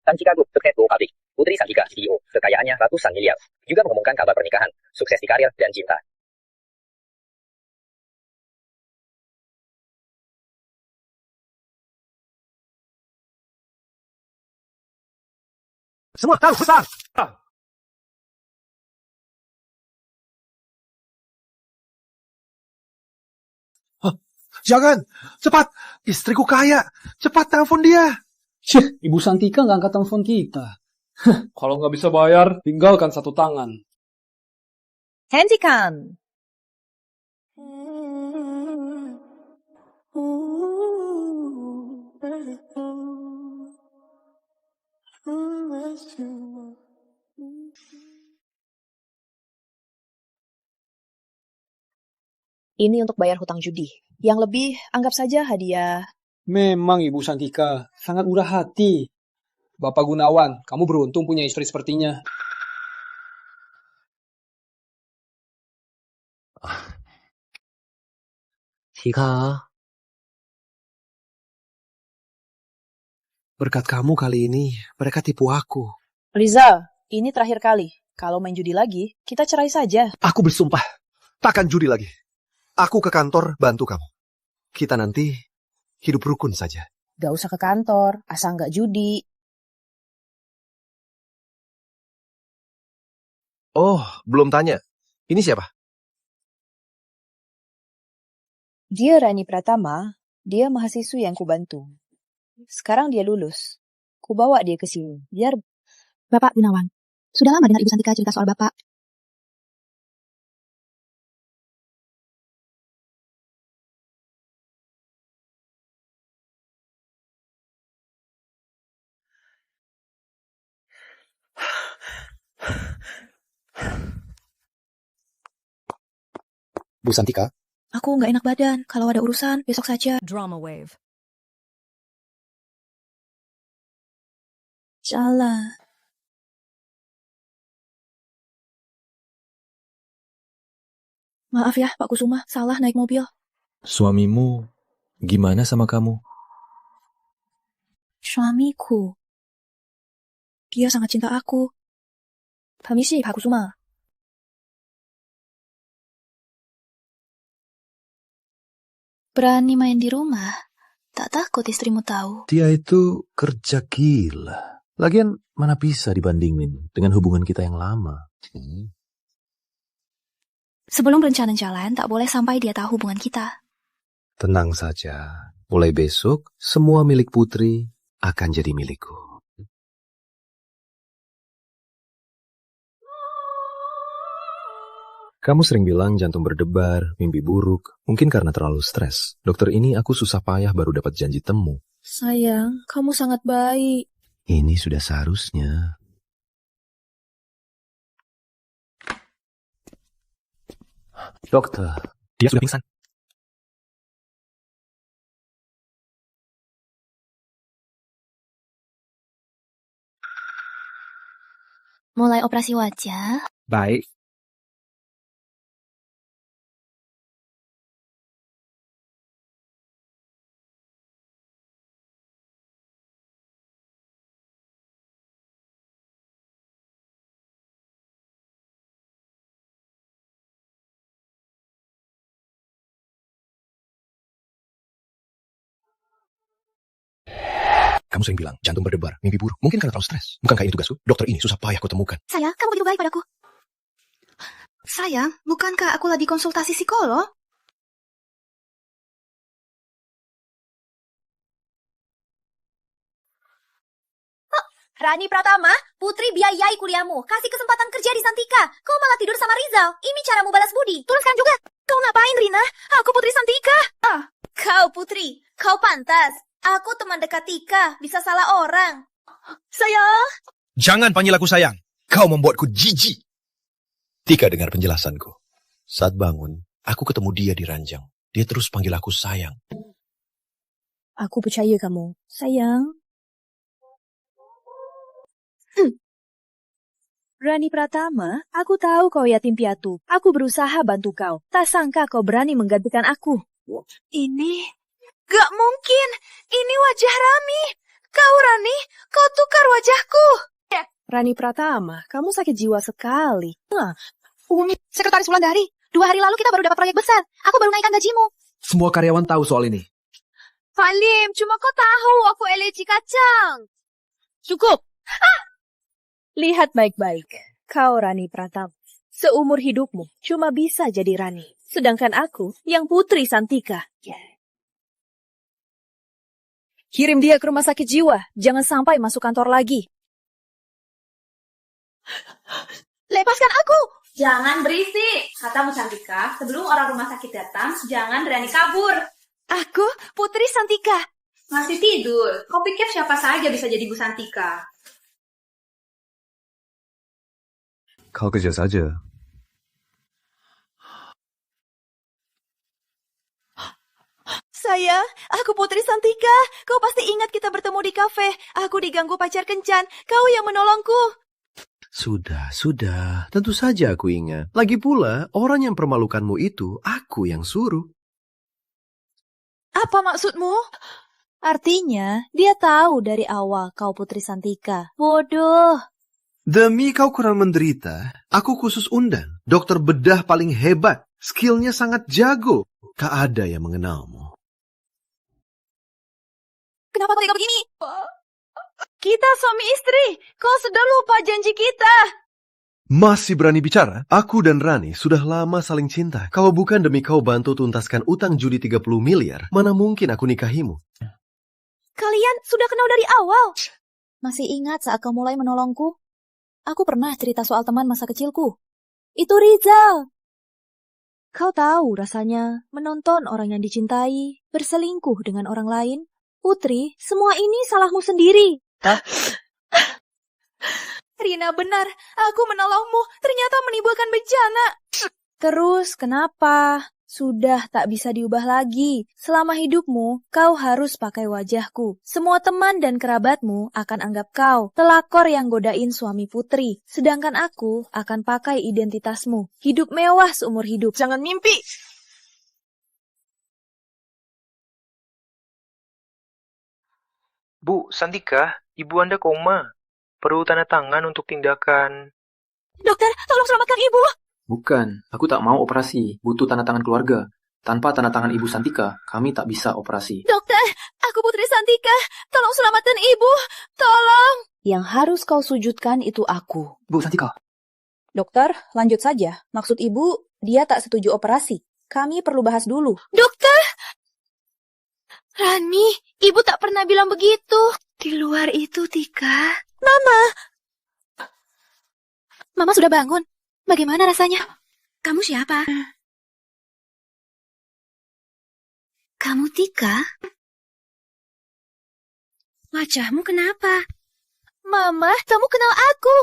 Tan Chicago, Terkait Public. Putri Santika, CEO, kekayaannya ratusan miliar. Juga mengumumkan kabar pernikahan, sukses di karir, dan cinta. Semua tahu, besar! Jangan! Cepat! Istriku kaya! Cepat telepon dia! Cih, Ibu Santika nggak angkat telepon kita. Kalau nggak bisa bayar, tinggalkan satu tangan. Hentikan! Ini untuk bayar hutang judi. Yang lebih, anggap saja hadiah. Memang Ibu Santika sangat murah hati. Bapak Gunawan, kamu beruntung punya istri sepertinya. Tika. Berkat kamu kali ini, mereka tipu aku. Riza, ini terakhir kali. Kalau main judi lagi, kita cerai saja. Aku bersumpah, takkan judi lagi. Aku ke kantor bantu kamu. Kita nanti hidup rukun saja. Gak usah ke kantor, asal gak judi. Oh, belum tanya. Ini siapa? Dia Rani Pratama, dia mahasiswi yang kubantu. Sekarang dia lulus. Kubawa dia ke sini, biar... Bapak Gunawan, sudah lama dengar Ibu Santika cerita soal Bapak. Bu Santika? Aku nggak enak badan. Kalau ada urusan, besok saja. Drama Wave. Jalan. Maaf ya, Pak Kusuma. Salah naik mobil. Suamimu gimana sama kamu? Suamiku. Dia sangat cinta aku. Permisi, Pak Kusuma. Berani main di rumah? Tak takut istrimu tahu? Dia itu kerja gila. Lagian mana bisa dibandingin dengan hubungan kita yang lama. Sebelum rencana jalan, tak boleh sampai dia tahu hubungan kita. Tenang saja. Mulai besok, semua milik Putri akan jadi milikku. Kamu sering bilang jantung berdebar, mimpi buruk, mungkin karena terlalu stres. Dokter ini aku susah payah baru dapat janji temu. Sayang, kamu sangat baik. Ini sudah seharusnya. Dokter, dia sudah pingsan. Mulai operasi wajah. Baik. Kamu sering bilang jantung berdebar, mimpi buruk. Mungkin karena terlalu stres. Bukankah ini tugasku? Dokter ini susah payah kutemukan. Sayang, kamu begitu baik padaku. Sayang, bukankah aku lagi konsultasi psikolog? Rani Pratama, Putri biayai kuliahmu. Kasih kesempatan kerja di Santika. Kau malah tidur sama Rizal. Ini caramu balas budi. Tuliskan juga. Kau ngapain, Rina? Aku Putri Santika. Kau Putri, kau pantas. Aku teman dekat Tika, bisa salah orang. Sayang. Jangan panggil aku sayang. Kau membuatku jijik. Tika dengar penjelasanku. Saat bangun, aku ketemu dia di ranjang. Dia terus panggil aku sayang. Aku percaya kamu. Sayang. Rani Pratama, aku tahu kau yatim piatu. Aku berusaha bantu kau. Tak sangka kau berani menggantikan aku. Ini... Gak mungkin. Ini wajah Rami. Kau Rani, kau tukar wajahku. Rani Pratama, kamu sakit jiwa sekali. Umi, Sekretaris Wulandari, 2 hari lalu kita baru dapat proyek besar. Aku baru naikkan gajimu. Semua karyawan tahu soal ini. Halim, cuma kau tahu aku alergi kacang. Cukup. Lihat baik-baik. Kau Rani Pratama. Seumur hidupmu cuma bisa jadi Rani. Sedangkan aku yang Putri Santika. Kirim dia ke rumah sakit jiwa. Jangan sampai masuk kantor lagi. Lepaskan aku. Jangan berisik, kata Bu Santika. Sebelum orang rumah sakit datang, jangan berani kabur. Aku Putri Santika. Masih tidur. Kau pikir siapa saja bisa jadi Bu Santika? Kau kerja saja. Sayang, aku Putri Santika. Kau pasti ingat kita bertemu di kafe. Aku diganggu pacar kencan. Kau yang menolongku. Sudah. Tentu saja aku ingat. Lagi pula, orang yang permalukanmu itu, aku yang suruh. Apa maksudmu? Artinya, dia tahu dari awal kau Putri Santika. Bodoh. Demi kau kurang menderita, aku khusus undang. Dokter bedah paling hebat. Skillnya sangat jago. Tak ada yang mengenalmu. Kenapa kau tega begini? Kita suami istri. Kau sudah lupa janji kita. Masih berani bicara? Aku dan Rani sudah lama saling cinta. Kalau bukan demi kau bantu tuntaskan utang judi 30 miliar, mana mungkin aku nikahimu? Kalian sudah kenal dari awal. Masih ingat saat kau mulai menolongku? Aku pernah cerita soal teman masa kecilku. Itu Rizal. Kau tahu rasanya menonton orang yang dicintai berselingkuh dengan orang lain? Putri, semua ini salahmu sendiri. Rina benar, aku menolongmu, ternyata menimbulkan bencana. Terus kenapa? Sudah tak bisa diubah lagi. Selama hidupmu, kau harus pakai wajahku. Semua teman dan kerabatmu akan anggap kau pelakor yang godain suami Putri. Sedangkan aku akan pakai identitasmu. Hidup mewah seumur hidup. Jangan mimpi. Bu, Santika, ibu Anda koma. Perlu tanda tangan untuk tindakan. Dokter, tolong selamatkan ibu. Bukan, aku tak mau operasi. Butuh tanda tangan keluarga. Tanpa tanda tangan Ibu Santika, kami tak bisa operasi. Dokter, aku Putri Santika. Tolong selamatkan ibu. Tolong. Yang harus kau sujudkan itu aku. Bu Santika. Dokter, lanjut saja. Maksud ibu, dia tak setuju operasi. Kami perlu bahas dulu. Dokter. Rani, ibu tak pernah bilang begitu. Di luar itu, Tika. Mama sudah bangun. Bagaimana rasanya? Kamu siapa? Kamu Tika? Wajahmu kenapa? Mama, kamu kenal aku.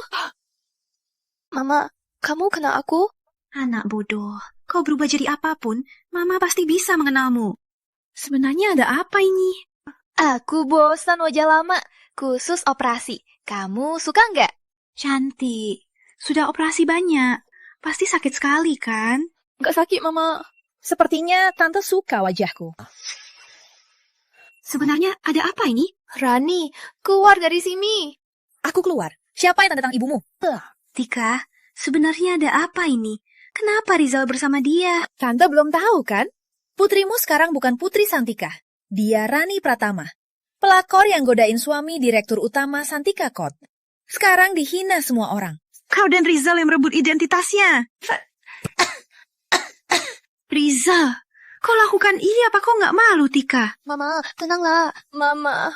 Mama, kamu kenal aku? Anak bodoh, kau berubah jadi apapun, Mama pasti bisa mengenalmu. Sebenarnya ada apa ini? Aku bosan wajah lama, khusus operasi. Kamu suka nggak? Cantik. Sudah operasi banyak. Pasti sakit sekali, kan? Nggak sakit, Mama. Sepertinya Tante suka wajahku. Sebenarnya ada apa ini? Rani, keluar dari sini. Aku keluar. Siapa yang tentang ibumu? Tika, sebenarnya ada apa ini? Kenapa Rizal bersama dia? Tante belum tahu, kan? Putrimu sekarang bukan Putri Santika. Dia Rani Pratama. Pelakor yang godain suami Direktur Utama Santika Kot. Sekarang dihina semua orang. Kau dan Rizal yang merebut identitasnya. Rizal, kau lakukan ini apa kau nggak malu, Tika? Mama, tenanglah. Mama.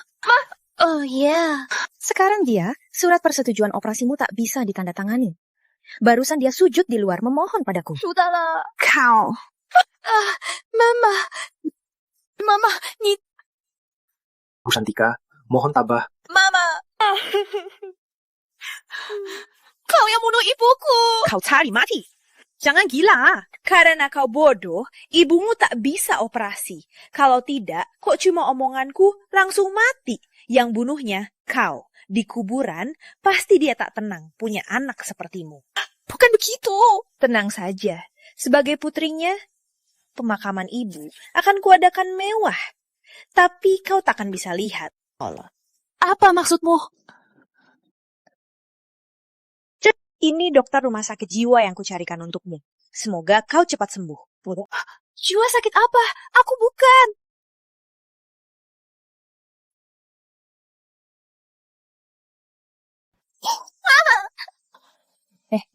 Oh iya. Sekarang surat persetujuan operasimu tak bisa ditandatangani. Barusan dia sujud di luar memohon padaku. Sudahlah. Kau. Mama. Mama, Bu Santika, mohon tabah. Mama. Kau yang bunuh ibuku. Kau cari mati. Jangan gila. Karena kau bodoh, ibumu tak bisa operasi. Kalau tidak, kok cuma omonganku langsung mati. Yang bunuhnya kau. Di kuburan, pasti dia tak tenang punya anak sepertimu. Bukan begitu. Tenang saja. Sebagai putrinya, pemakaman ibu akan kuadakan mewah. Tapi kau takkan bisa lihat. Allah. Apa maksudmu? Ini dokter rumah sakit jiwa yang kucarikan untukmu. Semoga kau cepat sembuh. Jiwa sakit apa? Aku bukan.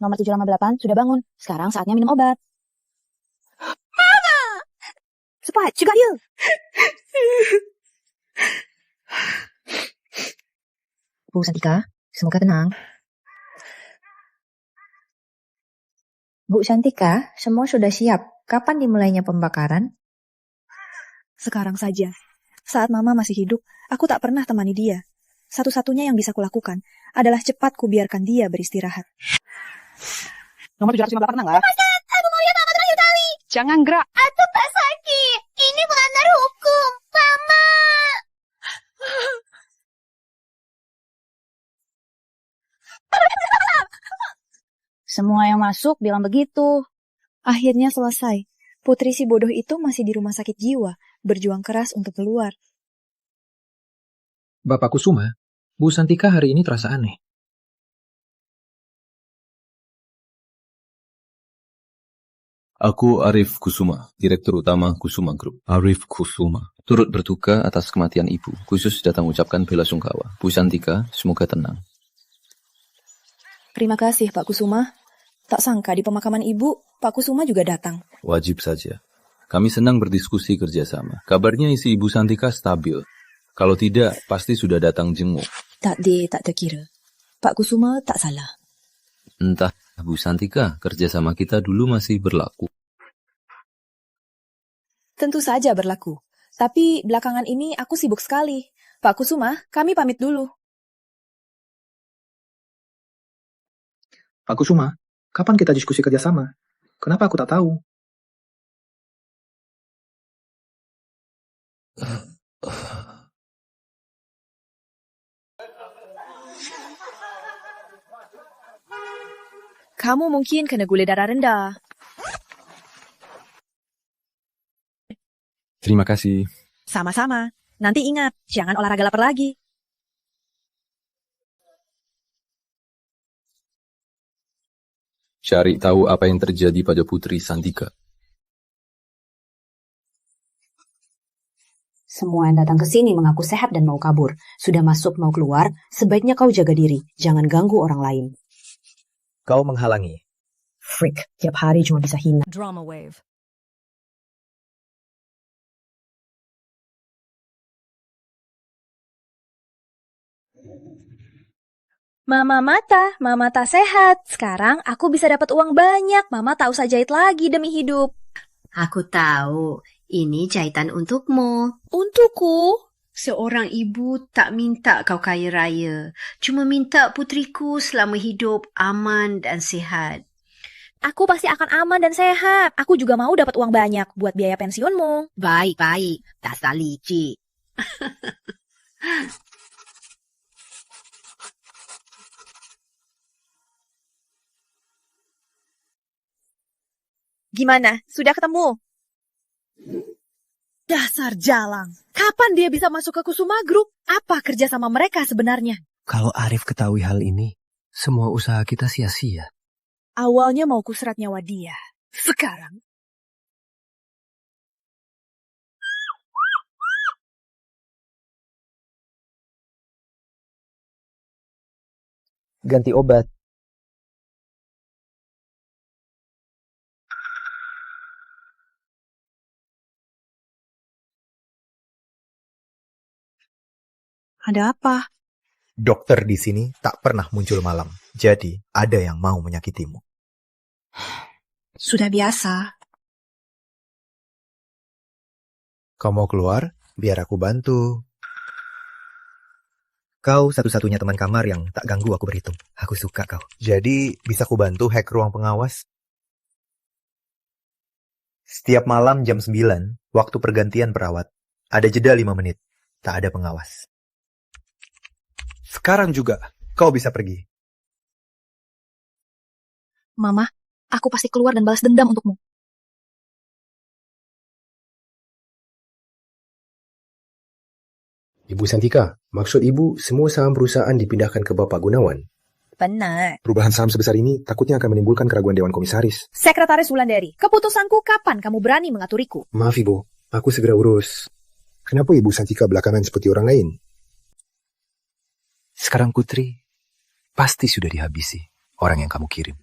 Nomor 758 sudah bangun. Sekarang saatnya minum obat. Mama! Cepat, juga yuk. Bu Santika, semoga tenang. Bu Santika, semua sudah siap. Kapan dimulainya pembakaran? Sekarang saja. Saat Mama masih hidup, aku tak pernah temani dia. Satu-satunya yang bisa kulakukan adalah cepat kubiarkan dia beristirahat. Nomor 758 tenang lah. Lepaskan! Aku mau lihat Mama terakhir kali! Jangan gerak. Atau Pak sakit! Ini melanggar hukum! Mama! Semua yang masuk bilang begitu. Akhirnya selesai. Putri si bodoh itu masih di rumah sakit jiwa, berjuang keras untuk keluar. Bapak Kusuma, Bu Santika hari ini terasa aneh. Aku Arif Kusuma, Direktur Utama Kusuma Group. Arif Kusuma. Turut berduka atas kematian ibu. Khusus datang ucapkan bela sungkawa. Bu Santika, semoga tenang. Terima kasih, Pak Kusuma. Tak sangka di pemakaman ibu, Pak Kusuma juga datang. Wajib saja. Kami senang berdiskusi kerjasama. Kabarnya isi Ibu Santika stabil. Kalau tidak, pasti sudah datang jenguk. Tak terkira. Pak Kusuma tak salah. Entah, Bu Santika, kerjasama kita dulu masih berlaku. Tentu saja berlaku. Tapi belakangan ini aku sibuk sekali. Pak Kusuma, kami pamit dulu. Pak Kusuma, kapan kita diskusi kerjasama? Kenapa aku tak tahu? Kamu mungkin kena gula darah rendah. Terima kasih. Sama-sama. Nanti ingat, jangan olahraga lapar lagi. Cari tahu apa yang terjadi pada Putri Santika. Semua yang datang ke sini mengaku sehat dan mau kabur. Sudah masuk mau keluar, sebaiknya kau jaga diri. Jangan ganggu orang lain. Kau menghalangi. Freak, tiap hari cuma bisa hina. Drama wave. Mama tak sehat. Sekarang aku bisa dapat uang banyak. Mama tak usah jahit lagi demi hidup. Aku tahu, ini jahitan untukmu. Untukku? Seorang ibu tak minta kau kaya raya. Cuma minta putriku selama hidup aman dan sihat. Aku pasti akan aman dan sehat. Aku juga mau dapat uang banyak buat biaya pensiunmu. Baik. Dasar licik. Gimana? Sudah ketemu? Dasar jalang. Kapan dia bisa masuk ke Kusuma Group? Apa kerja sama mereka sebenarnya? Kalau Arif ketahui hal ini, semua usaha kita sia-sia. Awalnya mau kuserat nyawa dia. Sekarang Ganti obat. ada apa? Dokter di sini tak pernah muncul malam, jadi ada yang mau menyakitimu. Sudah biasa. Kau mau keluar? Biar aku bantu. Kau satu-satunya teman kamar yang tak ganggu aku berhitung. Aku suka kau. Jadi, bisa ku bantu hack ruang pengawas? Setiap malam jam 9, waktu pergantian perawat. Ada jeda 5 menit. Tak ada pengawas. Sekarang juga, kau bisa pergi. Mama, aku pasti keluar dan balas dendam untukmu. Ibu Santika, maksud ibu semua saham perusahaan dipindahkan ke Bapak Gunawan? Benar. Perubahan saham sebesar ini takutnya akan menimbulkan keraguan Dewan Komisaris. Sekretaris Wulandari, keputusanku kapan kamu berani mengaturiku? Maaf ibu, aku segera urus. Kenapa Ibu Santika belakangan seperti orang lain? Sekarang Putri pasti sudah dihabisi orang yang kamu kirim.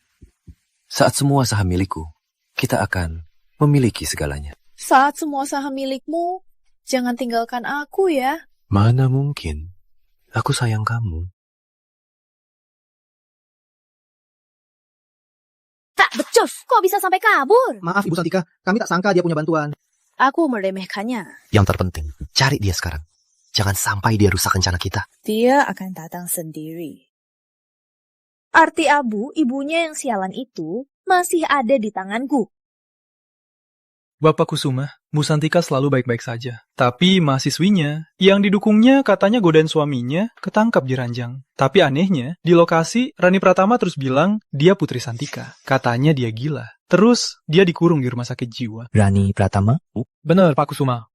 Saat semua saham milikku, kita akan memiliki segalanya. Saat semua saham milikmu, jangan tinggalkan aku ya. Mana mungkin? Aku sayang kamu. Tak becus, kok bisa sampai kabur? Maaf Ibu Santika, kami tak sangka dia punya bantuan. Aku meremehkannya. Yang terpenting, cari dia sekarang. Jangan sampai dia rusak rencana kita. Dia akan datang sendiri. Arti Abu, ibunya yang sialan itu, masih ada di tanganku. Bapak Kusuma, Bu Santika selalu baik-baik saja. Tapi mahasiswinya, yang didukungnya katanya godain suaminya, ketangkap di ranjang. Tapi anehnya, di lokasi, Rani Pratama terus bilang dia Putri Santika. Katanya dia gila. Terus, dia dikurung di rumah sakit jiwa. Rani Pratama? Benar, Pak Kusuma.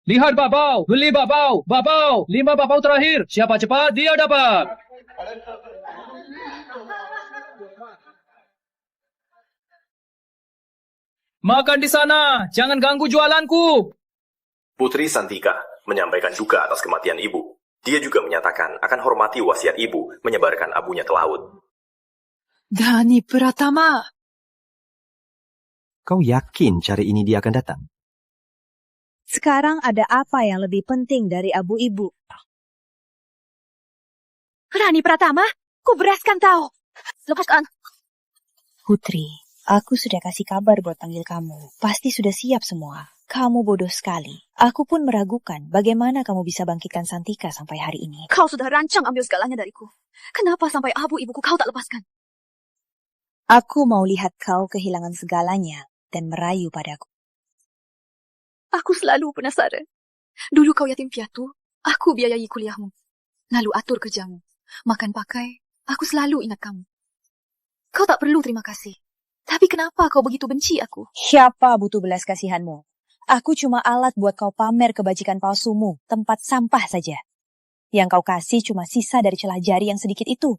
Lihat babau, beli babau, 5 babau terakhir. Siapa cepat, dia dapat. Makan di sana, jangan ganggu jualanku. Putri Santika menyampaikan duka atas kematian ibu. Dia juga menyatakan akan hormati wasiat ibu menyebarkan abunya ke laut. Rani Pratama. Kau yakin cari ini dia akan datang? Sekarang ada apa yang lebih penting dari abu ibu? Rani Pratama, ku beraskan tahu. Lepaskan. Putri, aku sudah kasih kabar buat panggil kamu. Pasti sudah siap semua. Kamu bodoh sekali. Aku pun meragukan bagaimana kamu bisa bangkitkan Santika sampai hari ini. Kau sudah rancang ambil segalanya dariku. Kenapa sampai abu ibuku kau tak lepaskan? Aku mau lihat kau kehilangan segalanya dan merayu padaku. Aku selalu penasaran. Dulu kau yatim piatu, aku biayai kuliahmu. Lalu atur kerjamu. Makan pakai, aku selalu ingat kamu. Kau tak perlu terima kasih. Tapi kenapa kau begitu benci aku? Siapa butuh belas kasihanmu? Aku cuma alat buat kau pamer kebajikan palsumu, tempat sampah saja. Yang kau kasih cuma sisa dari celah jari yang sedikit itu.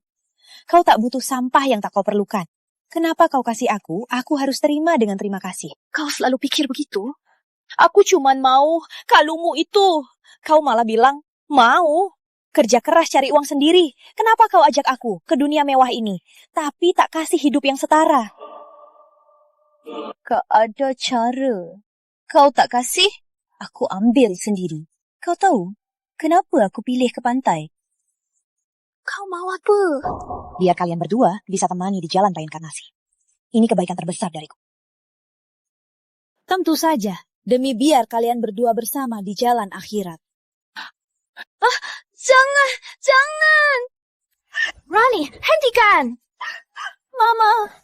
Kau tak butuh sampah yang tak kau perlukan. Kenapa kau kasih aku harus terima dengan terima kasih. Kau selalu pikir begitu? Aku cuma mau kalungmu itu. Kau malah bilang, mau. Kerja keras cari uang sendiri. Kenapa kau ajak aku ke dunia mewah ini, tapi tak kasih hidup yang setara? Gak ada cara. Kau tak kasih, aku ambil sendiri. Kau tahu, kenapa aku pilih ke pantai? Kau mau apa? Biar kalian berdua bisa temani di jalan reinkarnasi. Ini kebaikan terbesar dariku. Tentu saja, demi biar kalian berdua bersama di jalan akhirat. Ah, jangan! Rani, hentikan! Mama!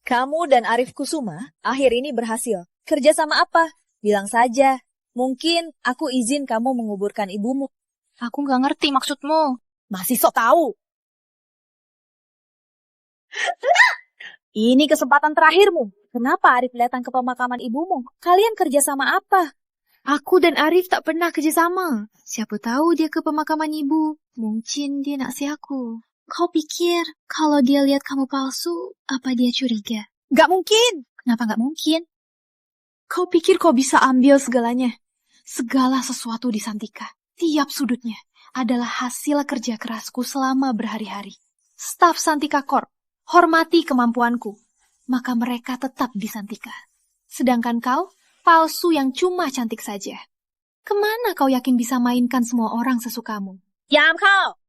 Kamu dan Arif Kusuma akhir ini berhasil. Kerja sama apa? Bilang saja. Mungkin aku izin kamu menguburkan ibumu. Aku nggak ngerti maksudmu. Masih sok tahu. Ini kesempatan terakhirmu. Kenapa Arif datang ke pemakaman ibumu? Kalian kerja sama apa? Aku dan Arif tak pernah kerjasama. Siapa tahu dia ke pemakaman ibu. Mungkin dia naksir aku. Kau pikir kalau dia lihat kamu palsu, apa dia curiga? Gak mungkin. Kenapa gak mungkin? Kau pikir kau bisa ambil segalanya? Segala sesuatu di Santika, tiap sudutnya, adalah hasil kerja kerasku selama berhari-hari. Staf Santika Corp, hormati kemampuanku. Maka mereka tetap di Santika. Sedangkan kau, palsu yang cuma cantik saja. Kemana kau yakin bisa mainkan semua orang sesukamu? Diam kau!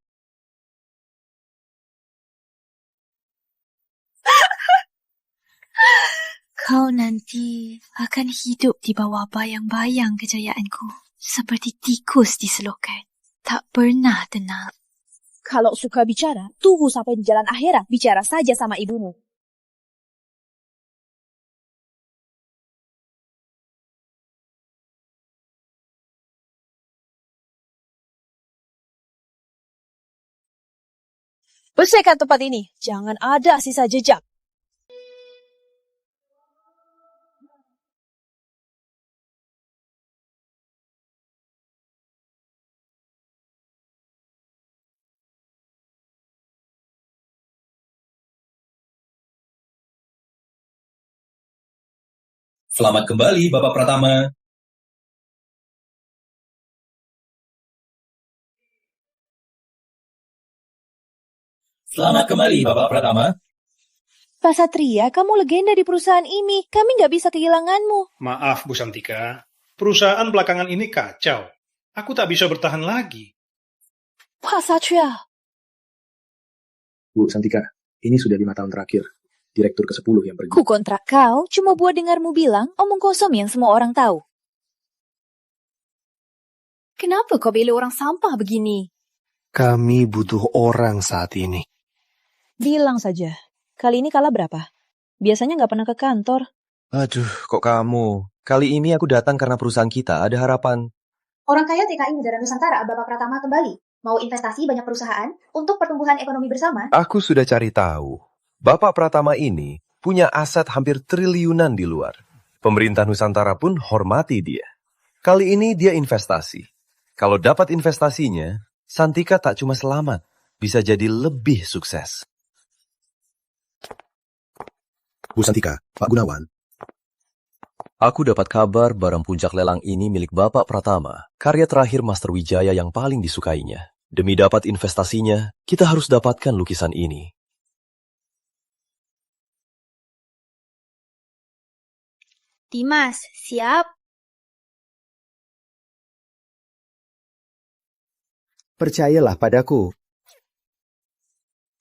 Kau nanti akan hidup di bawah bayang-bayang kejayaanku. Seperti tikus di selokan. Tak pernah tenang. Kalau suka bicara, tunggu sampai di jalan akhirat. Bicara saja sama ibumu. Bersihkan tempat ini. Jangan ada sisa jejak. Selamat kembali, Bapak Pratama. Selamat kembali, Bapak Pratama. Pak Satria, kamu legenda di perusahaan ini. Kami nggak bisa kehilanganmu. Maaf, Bu Santika. Perusahaan belakangan ini kacau. Aku tak bisa bertahan lagi. Pak Satria. Bu Santika, ini sudah 5 tahun terakhir. Direktur ke-10 yang pergi. Ku kontrak kau cuma buat dengarmu bilang omong kosong yang semua orang tahu. Kenapa kau bela orang sampah begini? Kami butuh orang saat ini. Bilang saja. Kali ini kalah berapa? Biasanya nggak pernah ke kantor. Aduh, kok kamu? Kali ini aku datang karena perusahaan kita ada harapan. Orang kaya TKI Negara Nusantara, Bapak Pratama kembali. Mau investasi banyak perusahaan untuk pertumbuhan ekonomi bersama? Aku sudah cari tahu. Bapak Pratama ini punya aset hampir triliunan di luar. Pemerintah Nusantara pun hormati dia. Kali ini dia investasi. Kalau dapat investasinya, Santika tak cuma selamat, bisa jadi lebih sukses. Bu Santika, Pak Gunawan. Aku dapat kabar barang puncak lelang ini milik Bapak Pratama, karya terakhir Master Wijaya yang paling disukainya. Demi dapat investasinya, kita harus dapatkan lukisan ini. Dimas, siap? Percayalah padaku.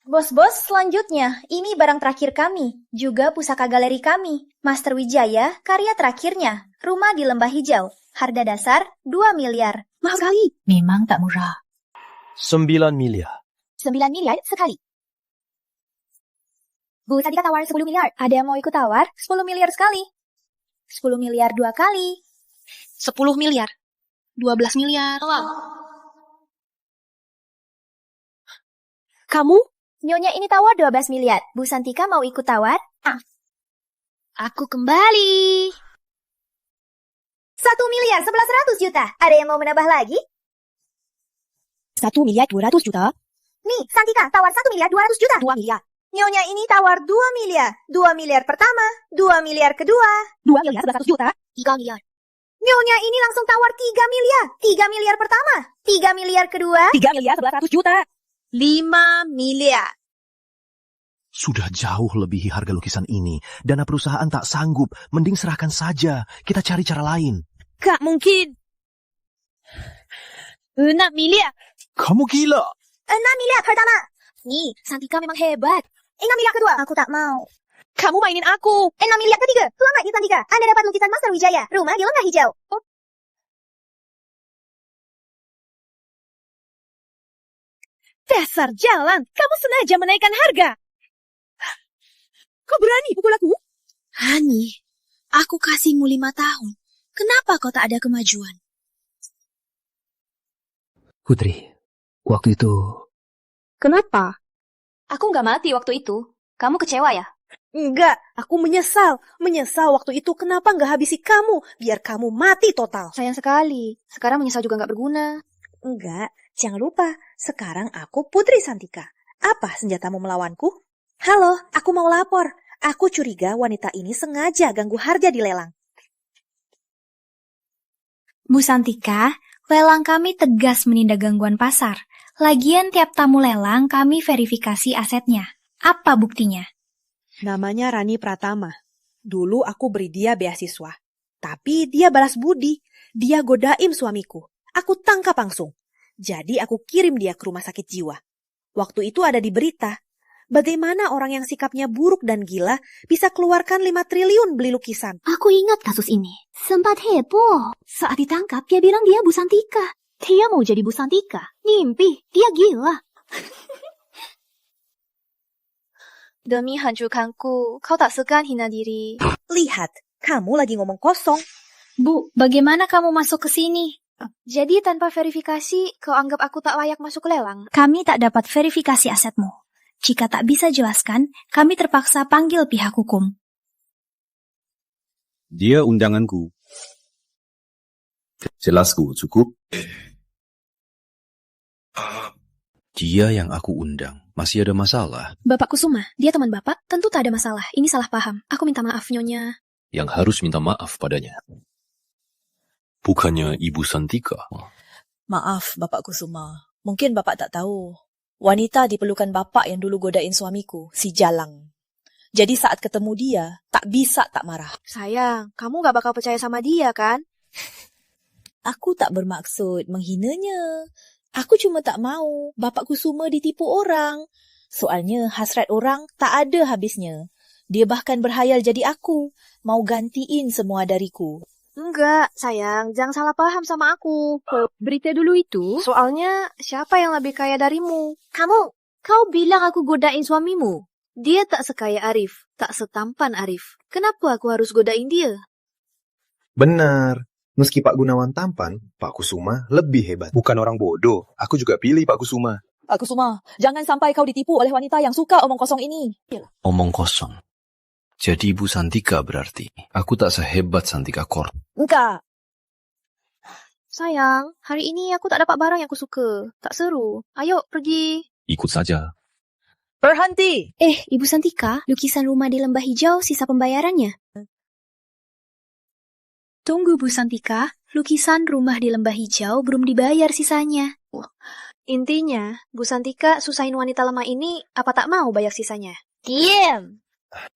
Bos-bos, selanjutnya, ini barang terakhir kami, juga pusaka galeri kami. Master Wijaya, karya terakhirnya, rumah di Lembah Hijau. Harga dasar 2 miliar. Mahal sekali. Memang tak murah. 9 miliar. 9 miliar sekali. Bu Santika tawar 10 miliar. Ada yang mau ikut tawar? 10 miliar sekali. 10 miliar 2 kali. 10 miliar. 12 miliar. Kamu? Nyonya ini tawar 12 miliar. Bu Santika mau ikut tawar? Aku kembali. 1 miliar 1100 juta. Ada yang mau menambah lagi? 1 miliar 200 juta. Nih, Santika tawar 1 miliar 200 juta. 2 miliar. Nyonya ini tawar 2 miliar. 2 miliar pertama, 2 miliar kedua. 2 miliar 1100 juta. 3 miliar. Nyonya ini langsung tawar 3 miliar. 3 miliar pertama, 3 miliar kedua. 3 miliar 1100 juta. 5 miliar. Sudah jauh lebihi harga lukisan ini. Dana perusahaan tak sanggup. Mending serahkan saja. Kita cari cara lain. Gak mungkin. 6 miliar. Kamu gila. 6 miliar pertama. Nih, Santika memang hebat. 6 miliar kedua. Aku tak mau. Kamu mainin aku. 6 miliar ketiga. Selamat ya Santika. Anda dapat lukisan Master Wijaya. Rumah di Lembah Hijau. Dasar jalan. Kamu sengaja menaikkan harga. Kau berani pukul aku? Hani, aku kasihmu 5 tahun. Kenapa kau tak ada kemajuan? Putri, waktu itu... Kenapa? Aku nggak mati waktu itu. Kamu kecewa ya? Enggak, aku menyesal. Menyesal waktu itu kenapa nggak habisi kamu, biar kamu mati total. Sayang sekali. Sekarang menyesal juga nggak berguna. Enggak, jangan lupa. Sekarang aku Putri Santika. Apa senjatamu melawanku? Halo, aku mau lapor. Aku curiga wanita ini sengaja ganggu harga di lelang. Bu Santika, lelang kami tegas menindak gangguan pasar. Lagian tiap tamu lelang kami verifikasi asetnya. Apa buktinya? Namanya Rani Pratama. Dulu aku beri dia beasiswa. Tapi dia balas budi. Dia godain suamiku. Aku tangkap langsung. Jadi aku kirim dia ke rumah sakit jiwa. Waktu itu ada di berita. Bagaimana orang yang sikapnya buruk dan gila bisa keluarkan 5 triliun beli lukisan? Aku ingat kasus ini. Sempat heboh. Saat ditangkap, dia bilang dia Bu Santika. Dia mau jadi Bu Santika. Mimpi, dia gila. Demi hancurkanku, kau tak segan hina diri. Lihat, kamu lagi ngomong kosong. Bu, bagaimana kamu masuk ke sini? Jadi tanpa verifikasi, kau anggap aku tak layak masuk lelang? Kami tak dapat verifikasi asetmu. Jika tak bisa jelaskan, kami terpaksa panggil pihak hukum. Dia undanganku. Jelasku, cukup. Dia yang aku undang. Masih ada masalah? Bapak Kusuma, dia teman Bapak, tentu tak ada masalah. Ini salah paham. Aku minta maaf, Nyonya. yang harus minta maaf padanya. Bukannya Ibu Santika. Maaf, Bapak Kusuma. Mungkin Bapak tak tahu. Wanita diperlukan Bapak yang dulu godain suamiku, si Jalang. Jadi saat ketemu dia, tak bisa tak marah. Sayang, kamu gak bakal percaya sama dia, kan? Aku tak bermaksud menghinanya. Aku cuma tak mau Bapak Kusuma ditipu orang. Soalnya hasrat orang tak ada habisnya. Dia bahkan berhayal jadi aku, mau gantiin semua dariku. Enggak, sayang, jangan salah paham sama aku. Berita dulu itu, soalnya siapa yang lebih kaya darimu? Kau bilang aku godain suamimu. Dia tak sekaya Arif, tak setampan Arif. Kenapa aku harus godain dia? Benar. Meski Pak Gunawan tampan, Pak Kusuma lebih hebat. Bukan orang bodoh. Aku juga pilih Pak Kusuma. Pak Kusuma, jangan sampai kau ditipu oleh wanita yang suka omong kosong ini. Omong kosong. Jadi Ibu Santika berarti. Aku tak sehebat Santika Kor. Enggak. Sayang, hari ini aku tak dapat barang yang aku suka. Tak seru. Ayo, pergi. Ikut saja. Berhenti! Ibu Santika, lukisan rumah di Lembah Hijau sisa pembayarannya. Tunggu, Bu Santika. Lukisan rumah di Lembah Hijau belum dibayar sisanya. Intinya, Bu Santika susahin wanita lemah ini apa tak mau bayar sisanya? Diam!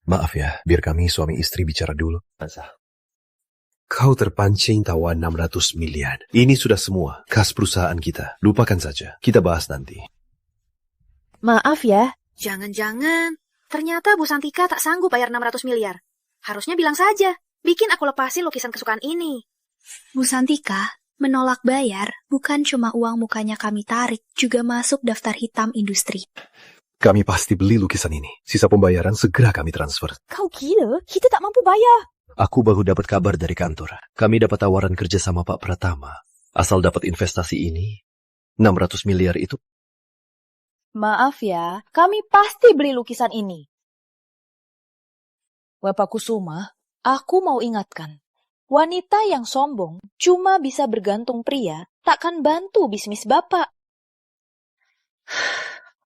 Maaf ya, biar kami suami istri bicara dulu. Kau terpancing tawa 600 miliar. Ini sudah semua kas perusahaan kita. Lupakan saja, kita bahas nanti. Maaf ya. Jangan-jangan, ternyata Bu Santika tak sanggup bayar 600 miliar. Harusnya bilang saja, bikin aku lepasin lukisan kesukaan ini. Bu Santika, menolak bayar bukan cuma uang mukanya kami tarik, juga masuk daftar hitam industri. Kami pasti beli lukisan ini. Sisa pembayaran segera kami transfer. Kau gila? Kita tak mampu bayar. Aku baru dapat kabar dari kantor. Kami dapat tawaran kerja sama Pak Pratama. Asal dapat investasi ini, 600 miliar itu. Maaf ya, kami pasti beli lukisan ini. Bapak Kusuma, aku mau ingatkan. Wanita yang sombong cuma bisa bergantung pria, takkan bantu bisnis Bapak.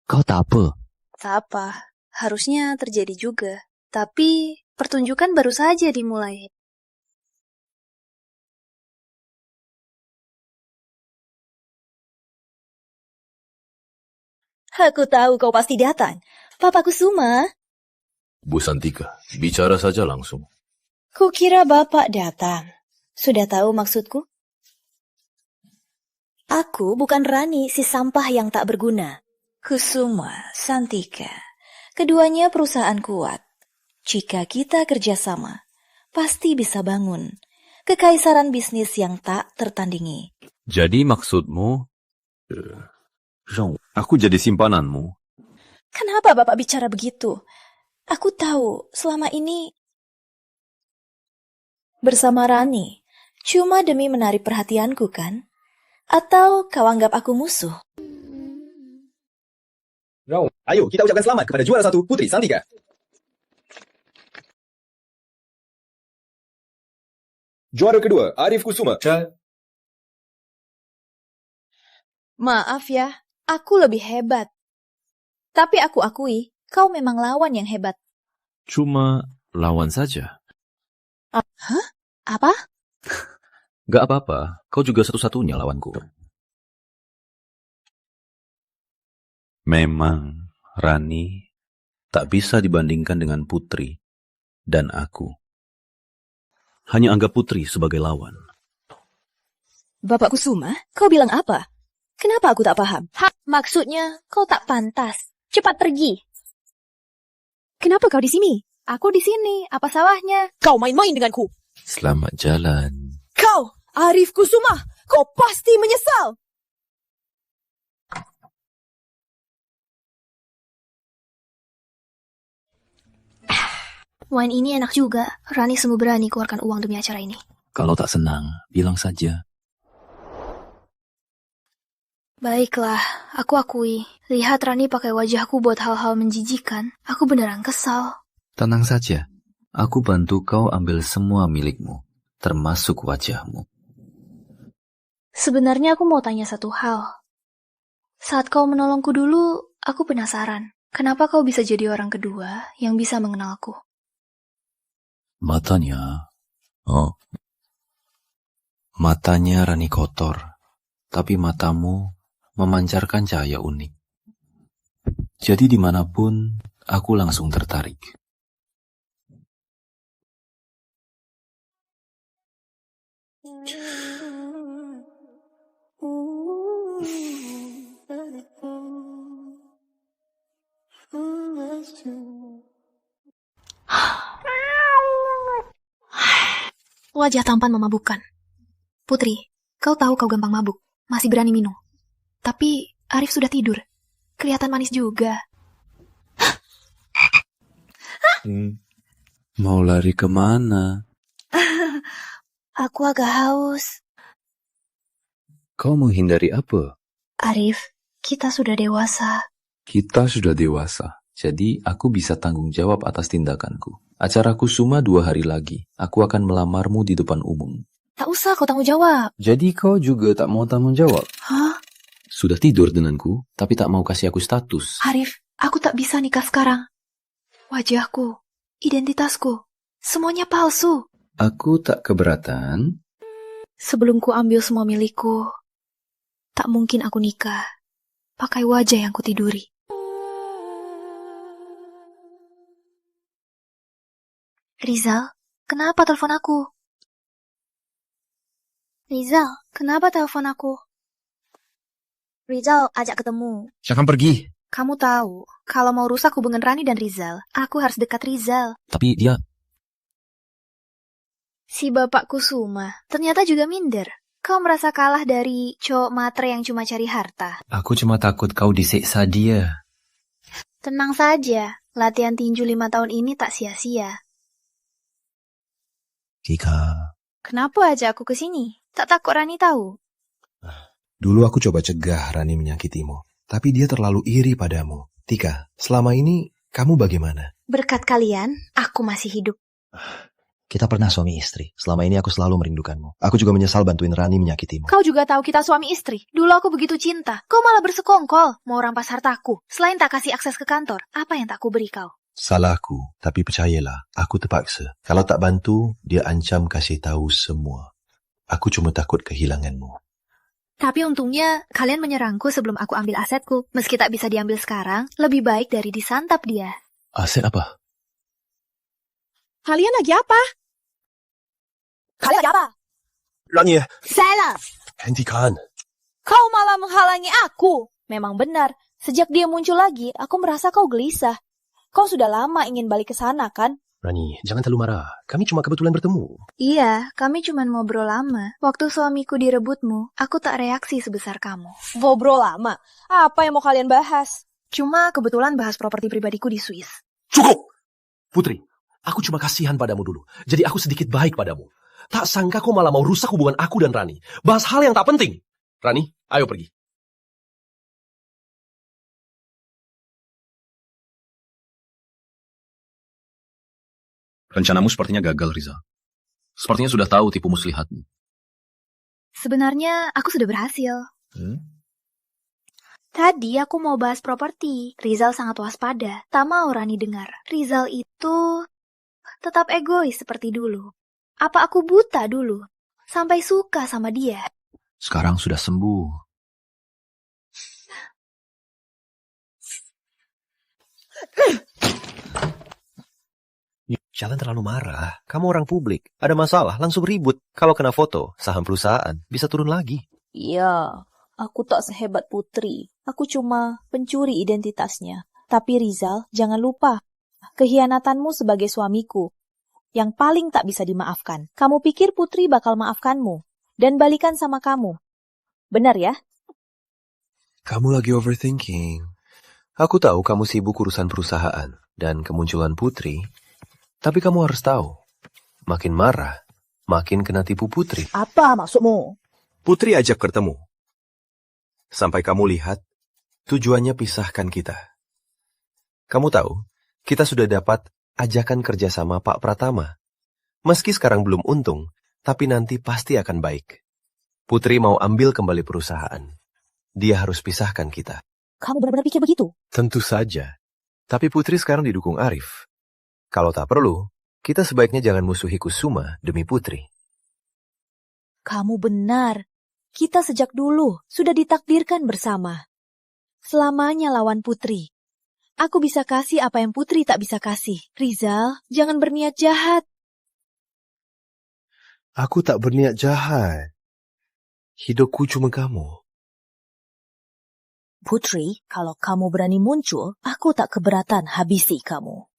Kau tak apa? Tak apa, harusnya terjadi juga. Tapi pertunjukan baru saja dimulai. Aku tahu kau pasti datang. Bapak Kusuma. Bu Santika, bicara saja langsung. Kukira Bapak datang. Sudah tahu maksudku? Aku bukan Rani, si sampah yang tak berguna. Kusuma, Santika. Keduanya perusahaan kuat. Jika kita kerjasama, pasti bisa bangun kekaisaran bisnis yang tak tertandingi. Jadi maksudmu, aku jadi simpananmu? Kenapa Bapak bicara begitu? Aku tahu selama ini bersama Rani cuma demi menarik perhatianku, kan? Atau kau anggap aku musuh? Ayo, kita ucapkan selamat kepada juara 1, Putri Santika. Juara kedua, Arif Kusuma. Maaf ya, aku lebih hebat. Tapi aku akui, kau memang lawan yang hebat. Cuma lawan saja. Hah? Apa? Gak apa-apa, kau juga satu-satunya lawanku. Memang, Rani tak bisa dibandingkan dengan Putri dan aku. Hanya anggap Putri sebagai lawan. Bapak Kusuma, kau bilang apa? Kenapa aku tak paham? Maksudnya kau tak pantas. Cepat pergi. Kenapa kau di sini? Aku di sini. Apa salahnya? Kau main-main denganku. Selamat jalan. Kau, Arif Kusuma, kau pasti menyesal. Wine ini enak juga. Rani sungguh berani keluarkan uang demi acara ini. Kalau tak senang, bilang saja. Baiklah, aku akui. Lihat Rani pakai wajahku buat hal-hal menjijikan. Aku beneran kesal. Tenang saja. Aku bantu kau ambil semua milikmu, termasuk wajahmu. Sebenarnya aku mau tanya satu hal. Saat kau menolongku dulu, aku penasaran. Kenapa kau bisa jadi orang kedua yang bisa mengenalku? Matanya, matanya Rani kotor, tapi matamu memancarkan cahaya unik. Jadi dimanapun, aku langsung tertarik. Wajah tampan memabukkan. Putri, kau tahu kau gampang mabuk. Masih berani minum. Tapi Arif sudah tidur. Kelihatan manis juga. Mau lari kemana? Aku agak haus. Kau menghindari apa? Arif, kita sudah dewasa. Kita sudah dewasa, jadi aku bisa tanggung jawab atas tindakanku. Acaraku Kusuma 2 hari lagi. Aku akan melamarmu di depan umum. Tak usah kau tanggung jawab. Jadi kau juga tak mau tanggung jawab? Hah? Sudah tidur denganku, tapi tak mau kasih aku status. Arif, aku tak bisa nikah sekarang. Wajahku, identitasku, semuanya palsu. Aku tak keberatan. Sebelum ku ambil semua milikku, tak mungkin aku nikah pakai wajah yang kutiduri. Rizal, kenapa telepon aku? Rizal, kenapa telepon aku? Rizal, ajak ketemu. Jangan pergi. Kamu tahu, kalau mau rusak hubungan Rani dan Rizal, aku harus dekat Rizal. Tapi dia... Si Bapak Kusuma ternyata juga minder. Kau merasa kalah dari cowok matre yang cuma cari harta. Aku cuma takut kau disiksa dia. Tenang saja, latihan tinju 5 tahun ini tak sia-sia. Tika, Kenapa aja aku ke sini? Tak takut Rani tahu? dulu aku coba cegah Rani menyakitimu, tapi dia terlalu iri padamu. Tika, selama ini kamu bagaimana? Berkat kalian, aku masih hidup. Kita pernah suami istri. Selama ini aku selalu merindukanmu. Aku juga menyesal bantuin Rani menyakitimu. Kau juga tahu kita suami istri. Dulu aku begitu cinta. Kau malah bersekongkol, mau rampas hartaku. Selain tak kasih akses ke kantor, apa yang tak ku beri kau? Salahku, tapi percayalah, aku terpaksa. Kalau tak bantu, dia ancam kasih tahu semua. Aku cuma takut kehilanganmu. Tapi untungnya, kalian menyerangku sebelum aku ambil asetku. Meski tak bisa diambil sekarang, lebih baik dari disantap dia. Aset apa? Kalian lagi apa? Kalian lagi apa? Rani, Salah! hentikan. Kau malah menghalangi aku. Memang benar, sejak dia muncul lagi, aku merasa kau gelisah. Kau sudah lama ingin balik ke sana, kan? Rani, jangan terlalu marah. Kami cuma kebetulan bertemu. Iya, kami cuma ngobrol lama. Waktu suamiku direbutmu, aku tak reaksi sebesar kamu. Ngobrol lama? Apa yang mau kalian bahas? Cuma kebetulan bahas properti pribadiku di Swiss. Cukup! Putri, aku cuma kasihan padamu dulu. Jadi aku sedikit baik padamu. Tak sangka kau malah mau rusak hubungan aku dan Rani. Bahas hal yang tak penting. Rani, ayo pergi. Rencanamu sepertinya gagal, Riza. Sepertinya sudah tahu tipu muslihatmu. Sebenarnya aku sudah berhasil. Tadi aku mau bahas properti. Rizal sangat waspada. Tak mau Rani dengar. Rizal itu tetap egois seperti dulu. Apa aku buta dulu? Sampai suka sama dia. Sekarang sudah sembuh. Jangan terlalu marah. Kamu orang publik. Ada masalah, langsung ribut. Kalau kena foto, saham perusahaan bisa turun lagi. Iya, aku tak sehebat Putri. Aku cuma pencuri identitasnya. Tapi Rizal, jangan lupa. Kehianatanmu sebagai suamiku. Yang paling tak bisa dimaafkan. Kamu pikir Putri bakal maafkanmu. Dan balikan sama kamu. Benar ya? Kamu lagi overthinking. Aku tahu kamu sibuk urusan perusahaan dan kemunculan Putri. Tapi kamu harus tahu, makin marah, makin kena tipu Putri. Apa maksudmu? Putri ajak bertemu. Sampai kamu lihat, tujuannya pisahkan kita. Kamu tahu, kita sudah dapat ajakan kerjasama Pak Pratama. Meski sekarang belum untung, tapi nanti pasti akan baik. Putri mau ambil kembali perusahaan. Dia harus pisahkan kita. Kamu benar-benar pikir begitu? Tentu saja. Tapi Putri sekarang didukung Arif. Kalau tak perlu, Kita sebaiknya jangan musuhi Kusuma demi Putri. Kamu benar. Kita sejak dulu sudah ditakdirkan bersama. Selamanya lawan Putri. Aku bisa kasih apa yang Putri tak bisa kasih. Rizal, jangan berniat jahat. Aku tak berniat jahat. Hidupku cuma kamu. Putri, kalau kamu berani muncul, aku tak keberatan habisi kamu.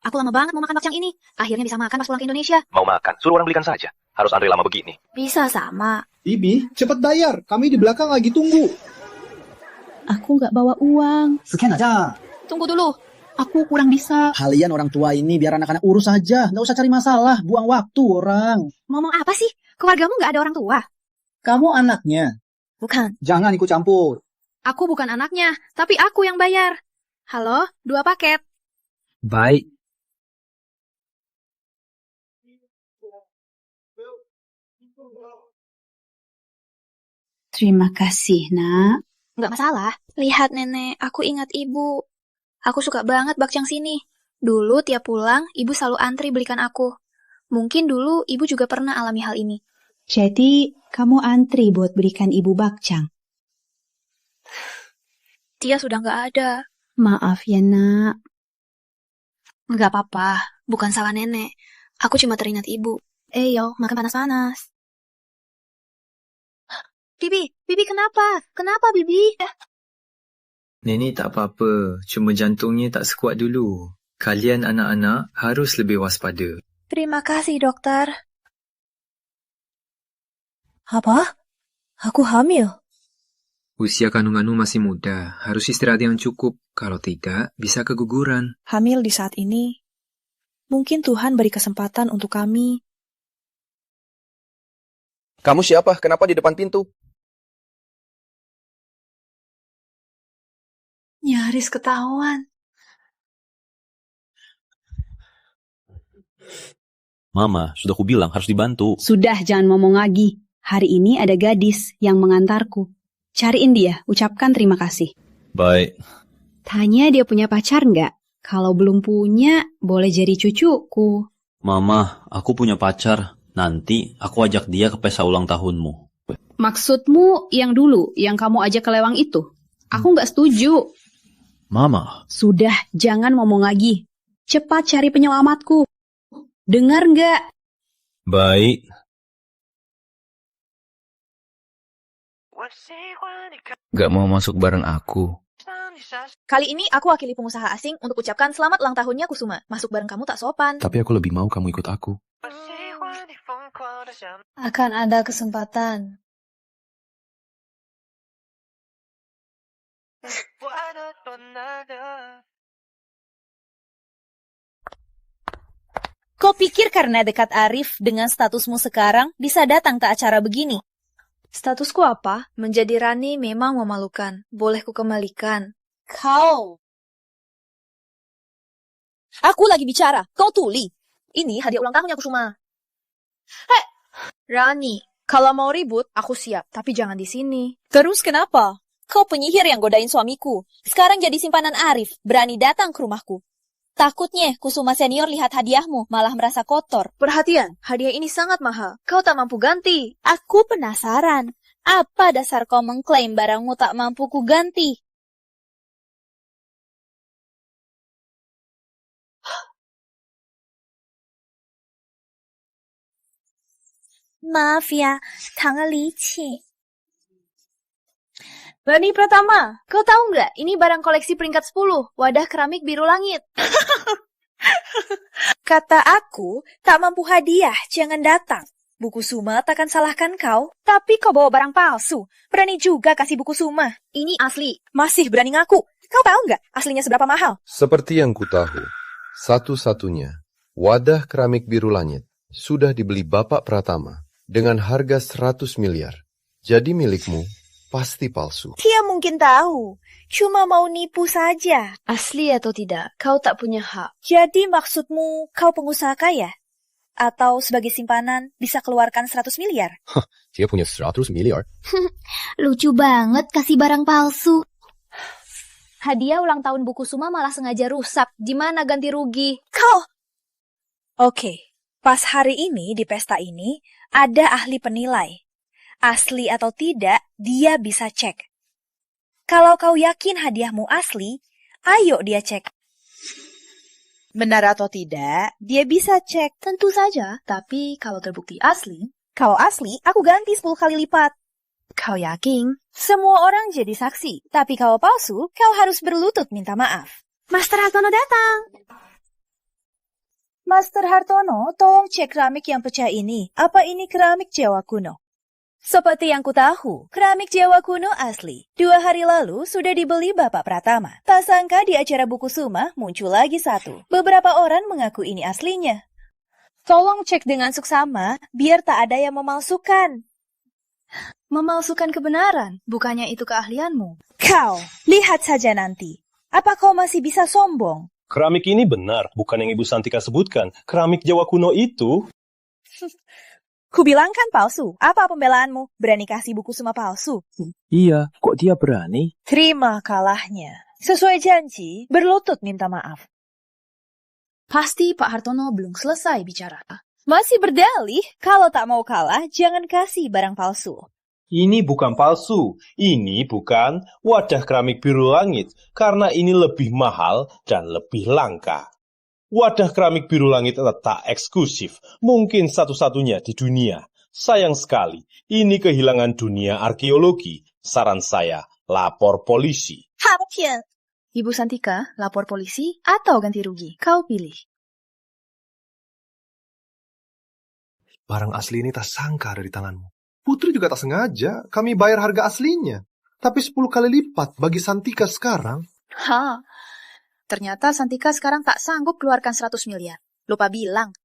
Aku lama banget mau makan bakcang ini. Akhirnya bisa makan pas pulang ke Indonesia. Mau makan, suruh orang belikan saja. Harus antri lama begini. Bisa sama. Bibi, cepat bayar. Kami di belakang lagi tunggu. Aku nggak bawa uang. Sekian aja. Tunggu dulu. Aku kurang bisa. Kalian orang tua ini biar anak-anak urus aja. Nggak usah cari masalah. Buang waktu orang. Ngomong apa sih? Keluargamu nggak ada orang tua? Kamu anaknya. Bukan. Jangan ikut campur. Aku bukan anaknya, tapi aku yang bayar. Halo, 2 paket. Baik. Terima kasih, Nak. Nggak masalah. Lihat, Nenek, aku ingat Ibu. Aku suka banget bakcang sini. Dulu tiap pulang, Ibu selalu antri belikan aku. Mungkin dulu Ibu juga pernah alami hal ini. Jadi, kamu antri buat belikan Ibu bakcang? Dia sudah nggak ada. Maaf ya, Nak. Nggak apa-apa, bukan salah Nenek. Aku cuma teringat Ibu. Yo, makan panas-panas. Bibi kenapa? Kenapa, Bibi? Nenek tak apa-apa, cuma jantungnya tak sekuat dulu. Kalian anak-anak harus lebih waspada. Terima kasih, dokter. Apa? Aku hamil. Usia kandunganmu masih muda, harus istirahat yang cukup. Kalau tidak, bisa keguguran. Hamil di saat ini. Mungkin Tuhan beri kesempatan untuk kami. Kamu siapa? Kenapa di depan pintu? Nyaris ketahuan. Mama, sudah kubilang harus dibantu. Sudah, jangan ngomong lagi. Hari ini ada gadis yang mengantarku. Cariin dia, ucapkan terima kasih. Baik. Tanya dia punya pacar nggak? Kalau belum punya, boleh jadi cucuku. Mama, aku punya pacar. Nanti aku ajak dia ke pesta ulang tahunmu. Maksudmu yang dulu, yang kamu ajak ke lewang itu? Aku nggak setuju. Mama. Sudah, jangan ngomong lagi. Cepat cari penyelamatku. Dengar nggak? Baik. Gak mau masuk bareng aku. Kali ini aku wakili pengusaha asing untuk ucapkan selamat ulang tahunnya Kusuma. Masuk bareng kamu tak sopan. Tapi aku lebih mau kamu ikut aku. Akan ada kesempatan. Kau pikir karena dekat Arif dengan statusmu sekarang bisa datang ke acara begini? Statusku apa? Menjadi Rani memang memalukan. Boleh ku kembalikan. Kau. Aku lagi bicara. Kau tuli. Ini hadiah ulang tahunnya Kusuma. Hei, Rani, kalau mau ribut, aku siap. Tapi jangan di sini. Terus kenapa? Kau penyihir yang godain suamiku. Sekarang jadi simpanan Arif. Berani datang ke rumahku. Takutnya Kusuma senior lihat hadiahmu malah merasa kotor. Perhatian, hadiah ini sangat mahal. Kau tak mampu ganti. Aku penasaran. Apa dasar kau mengklaim barangmu tak mampu ku ganti? Maaf ya, tangan licin. Rani Pratama, kau tahu nggak? Ini barang koleksi peringkat 10, wadah keramik biru langit. Kata aku, tak mampu hadiah, jangan datang. Buku Suma takkan salahkan kau, tapi kau bawa barang palsu. Berani juga kasih buku Suma. Ini asli, masih berani ngaku. Kau tahu nggak aslinya seberapa mahal? Seperti yang ku tahu, satu-satunya wadah keramik biru langit sudah dibeli Bapak Pratama dengan harga 100 miliar. Jadi milikmu pasti palsu. Dia mungkin tahu, cuma mau nipu saja. Asli atau tidak, kau tak punya hak. Jadi maksudmu kau pengusaha kaya? Atau sebagai simpanan bisa keluarkan 100 miliar? Dia punya 100 miliar. Lucu banget kasih barang palsu. Hadiah ulang tahun buku Suma malah sengaja rusak. Gimana ganti rugi? Oke, pas hari ini di pesta ini ada ahli penilai. Asli atau tidak, dia bisa cek. Kalau kau yakin hadiahmu asli, ayo dia cek. Benar atau tidak, dia bisa cek. Tentu saja, tapi kalau terbukti asli... Kalau asli, aku ganti 10 kali lipat. Kau yakin? Semua orang jadi saksi, tapi kalau palsu, kau harus berlutut minta maaf. Master Hartono datang. Master Hartono, tolong cek keramik yang pecah ini. Apa ini keramik Jawa kuno? Seperti yang ku tahu, keramik Jawa kuno asli. 2 hari lalu sudah dibeli Bapak Pratama. Tak sangka di acara buku Suma muncul lagi satu. Beberapa orang mengaku ini aslinya. Tolong cek dengan suksama, biar tak ada yang memalsukan. Memalsukan kebenaran, bukannya itu keahlianmu. Kau, lihat saja nanti. Apa kau masih bisa sombong? Keramik ini benar, bukan yang Ibu Santika sebutkan. Keramik Jawa kuno itu... Kubilang kan palsu. Apa pembelaanmu? Berani kasih buku Suma palsu? Iya, kok dia berani? Terima kalahnya. Sesuai janji, berlutut minta maaf. Pasti Pak Hartono belum selesai bicara. Masih berdalih, kalau tak mau kalah, jangan kasih barang palsu. Ini bukan palsu, ini bukan wadah keramik biru langit, karena ini lebih mahal dan lebih langka. Wadah keramik biru langit tak eksklusif, mungkin satu-satunya di dunia. Sayang sekali, ini kehilangan dunia arkeologi. Saran saya, lapor polisi. Hampir. Ibu Santika, lapor polisi atau ganti rugi? Kau pilih. Barang asli ini tak sangka ada di tanganmu. Putri juga tak sengaja, kami bayar harga aslinya. Tapi 10 kali lipat bagi Santika sekarang. Ternyata Santika sekarang tak sanggup keluarkan 100 miliar. Lupa bilang.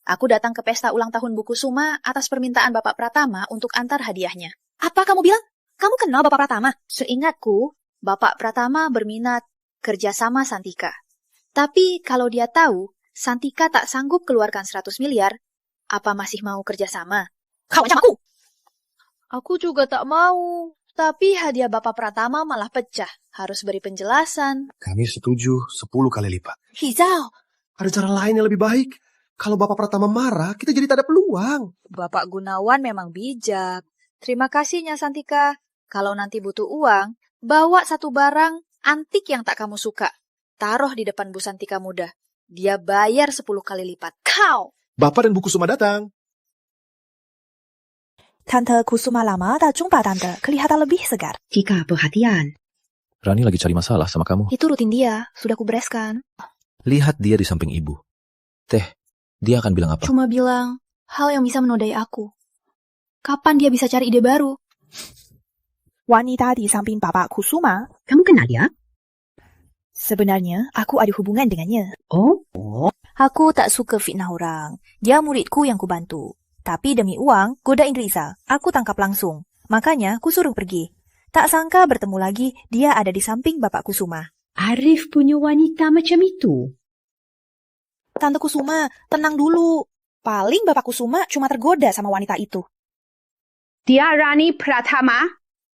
Aku datang ke pesta ulang tahun buku Suma atas permintaan Bapak Pratama untuk antar hadiahnya. Apa kamu bilang? Kamu kenal Bapak Pratama? Seingatku, Bapak Pratama berminat kerjasama Santika. Tapi kalau dia tahu Santika tak sanggup keluarkan 100 miliar, apa masih mau kerjasama? Kau macam aku! Aku juga tak mau. Tapi hadiah Bapak Pratama malah pecah. Harus beri penjelasan. Kami setuju 10 kali lipat. Hizau! Ada cara lain yang lebih baik. Kalau Bapak Pratama marah, kita jadi tak ada peluang. Bapak Gunawan memang bijak. Terima kasihnya Santika. Kalau nanti butuh uang, bawa satu barang antik yang tak kamu suka. Taruh di depan Bu Santika muda. Dia bayar 10 kali lipat. Kau! Bapak dan buku Suma datang. Tante Kusuma lama tak jumpa tante. Kelihatan lebih segar. Tika, perhatian. Rani lagi cari masalah sama kamu. Itu rutin dia. Sudah kubereskan. Lihat dia di samping ibu. Teh, dia akan bilang apa? Cuma bilang hal yang bisa menodai aku. Kapan dia bisa cari ide baru? Wanita di samping Bapak Kusuma. Kamu kenal dia? Sebenarnya, aku ada hubungan dengannya. Oh? Aku tak suka fitnah orang. Dia muridku yang kubantu. Tapi demi uang, godain Riza. Aku tangkap langsung. Makanya, ku suruh pergi. Tak sangka bertemu lagi, dia ada di samping Bapak Kusuma. Arif punya wanita macam itu? Tante Kusuma, tenang dulu. Paling Bapak Kusuma cuma tergoda sama wanita itu. Dia Rani Pratama?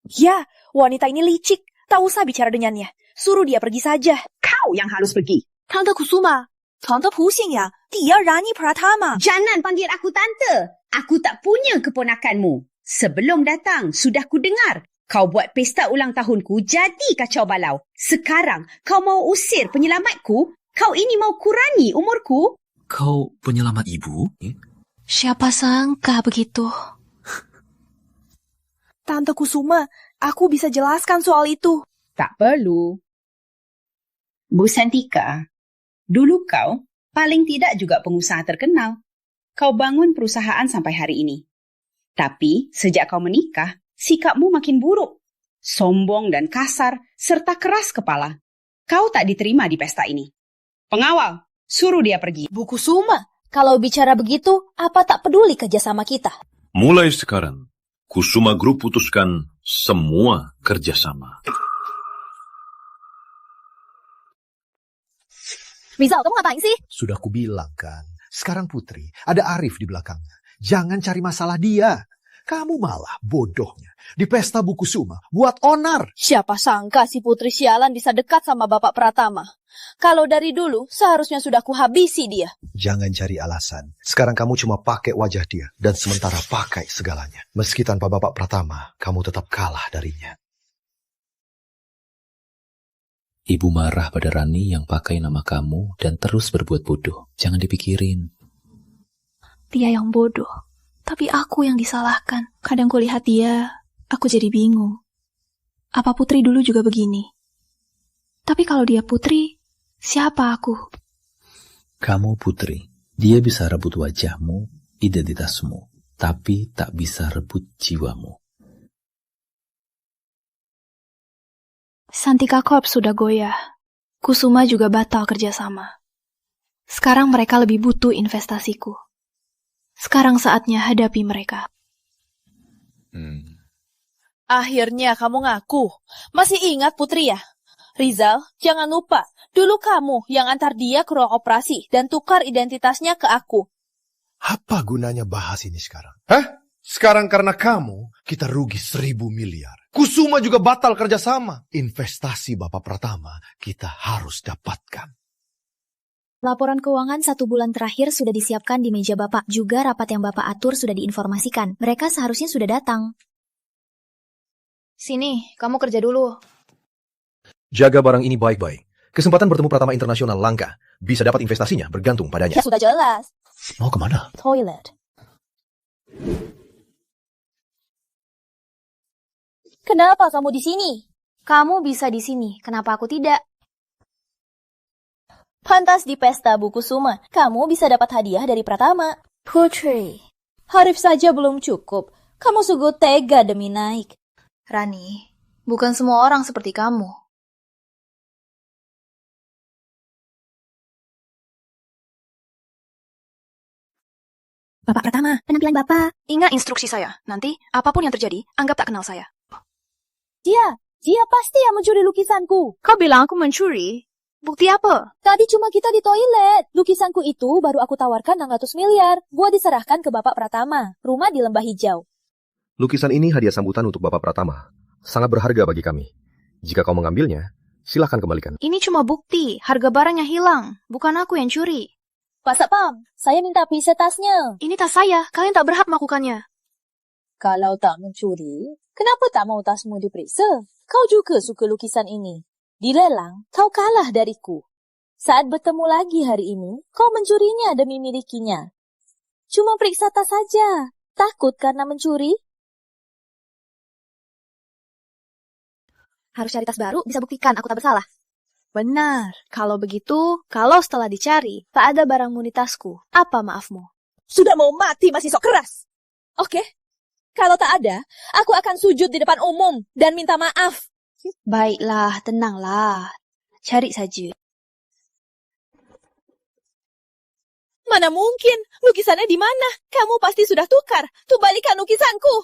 Ya, wanita ini licik. Tak usah bicara dengannya. Suruh dia pergi saja. Kau yang harus pergi. Tante Kusuma, Tante pusing ya. Dia Rani Pratama. Jangan panggil aku tante. Aku tak punya keponakanmu. Sebelum datang, sudah ku dengar. Kau buat pesta ulang tahunku jadi kacau balau. Sekarang, kau mau usir penyelamatku? Kau ini mau kurangi umurku? Kau penyelamat ibu? Siapa sangka begitu? Tante Kusuma, aku bisa jelaskan soal itu. Tak perlu. Bu Santika, dulu kau paling tidak juga pengusaha terkenal. Kau bangun perusahaan sampai hari ini. Tapi sejak kau menikah, sikapmu makin buruk. Sombong dan kasar, serta keras kepala. Kau tak diterima di pesta ini. Pengawal, suruh dia pergi. Bu Kusuma, kalau bicara begitu, apa tak peduli kerjasama kita? Mulai sekarang, Kusuma Group putuskan semua kerjasama. Rizal, kamu ngapain sih? Sudah kubilang kan, sekarang Putri, ada Arif di belakangnya. Jangan cari masalah dia. Kamu malah bodohnya di pesta buku Suma buat onar. Siapa sangka si Putri sialan bisa dekat sama Bapak Pratama. Kalau dari dulu, seharusnya sudah kuhabisi dia. Jangan cari alasan. Sekarang kamu cuma pakai wajah dia dan sementara pakai segalanya. Meski tanpa Bapak Pratama, kamu tetap kalah darinya. Ibu marah pada Rani yang pakai nama kamu dan terus berbuat bodoh. Jangan dipikirin. Dia yang bodoh, tapi aku yang disalahkan. Kadang kulihat dia, aku jadi bingung. Apa Putri dulu juga begini? Tapi kalau dia Putri, siapa aku? Kamu Putri. Dia bisa rebut wajahmu, identitasmu, tapi tak bisa rebut jiwamu. Santika Corp sudah goyah. Kusuma juga batal kerjasama. Sekarang mereka lebih butuh investasiku. Sekarang saatnya hadapi mereka. Akhirnya kamu ngaku. Masih ingat Putri ya? Rizal, jangan lupa. Dulu kamu yang antar dia ke ruang operasi dan tukar identitasnya ke aku. Apa gunanya bahas ini sekarang? Hah? Sekarang karena kamu, kita rugi 1.000 miliar. Kusuma juga batal kerjasama. Investasi Bapak Pratama kita harus dapatkan. Laporan keuangan 1 bulan terakhir sudah disiapkan di meja Bapak. Juga rapat yang Bapak atur sudah diinformasikan. Mereka seharusnya sudah datang. Sini, kamu kerja dulu. Jaga barang ini baik-baik. Kesempatan bertemu Pratama Internasional langka. Bisa dapat investasinya bergantung padanya. Ya sudah jelas. Mau kemana? Toilet. Kenapa kamu di sini? Kamu bisa di sini, kenapa aku tidak? Pantas di pesta buku Suma, kamu bisa dapat hadiah dari Pratama. Putri. Harif saja belum cukup. Kamu sungguh tega demi naik. Rani, bukan semua orang seperti kamu. Bapak Pratama, penampilan Bapak. Ingat instruksi saya. Nanti, apapun yang terjadi, anggap tak kenal saya. Dia pasti yang mencuri lukisanku. Kau bilang aku mencuri? Bukti apa? Tadi cuma kita di toilet. Lukisanku itu baru aku tawarkan 600 miliar. Buat diserahkan ke Bapak Pratama. Rumah di Lembah Hijau. Lukisan ini hadiah sambutan untuk Bapak Pratama. Sangat berharga bagi kami. Jika kau mengambilnya, silahkan kembalikan. Ini cuma bukti. Harga barangnya hilang. Bukan aku yang curi. Pak Satpam, saya minta pisah tasnya. Ini tas saya. Kalian tak berhak melakukannya. Kalau tak mencuri, kenapa tak mau tasmu diperiksa? Kau juga suka lukisan ini. Dilelang, kau kalah dariku. Saat bertemu lagi hari ini, kau mencurinya demi milikinya. Cuma periksa tas saja. Takut karena mencuri? Harus cari tas baru, bisa buktikan aku tak bersalah. Benar. Kalau begitu, kalau setelah dicari, tak ada barangmu di tasku, apa maafmu? Sudah mau mati masih sok keras. Oke. Kalau tak ada, aku akan sujud di depan umum dan minta maaf. Baiklah, tenanglah. Cari saja. Mana mungkin? Lukisannya di mana? Kamu pasti sudah tukar. Tuh balikan lukisanku.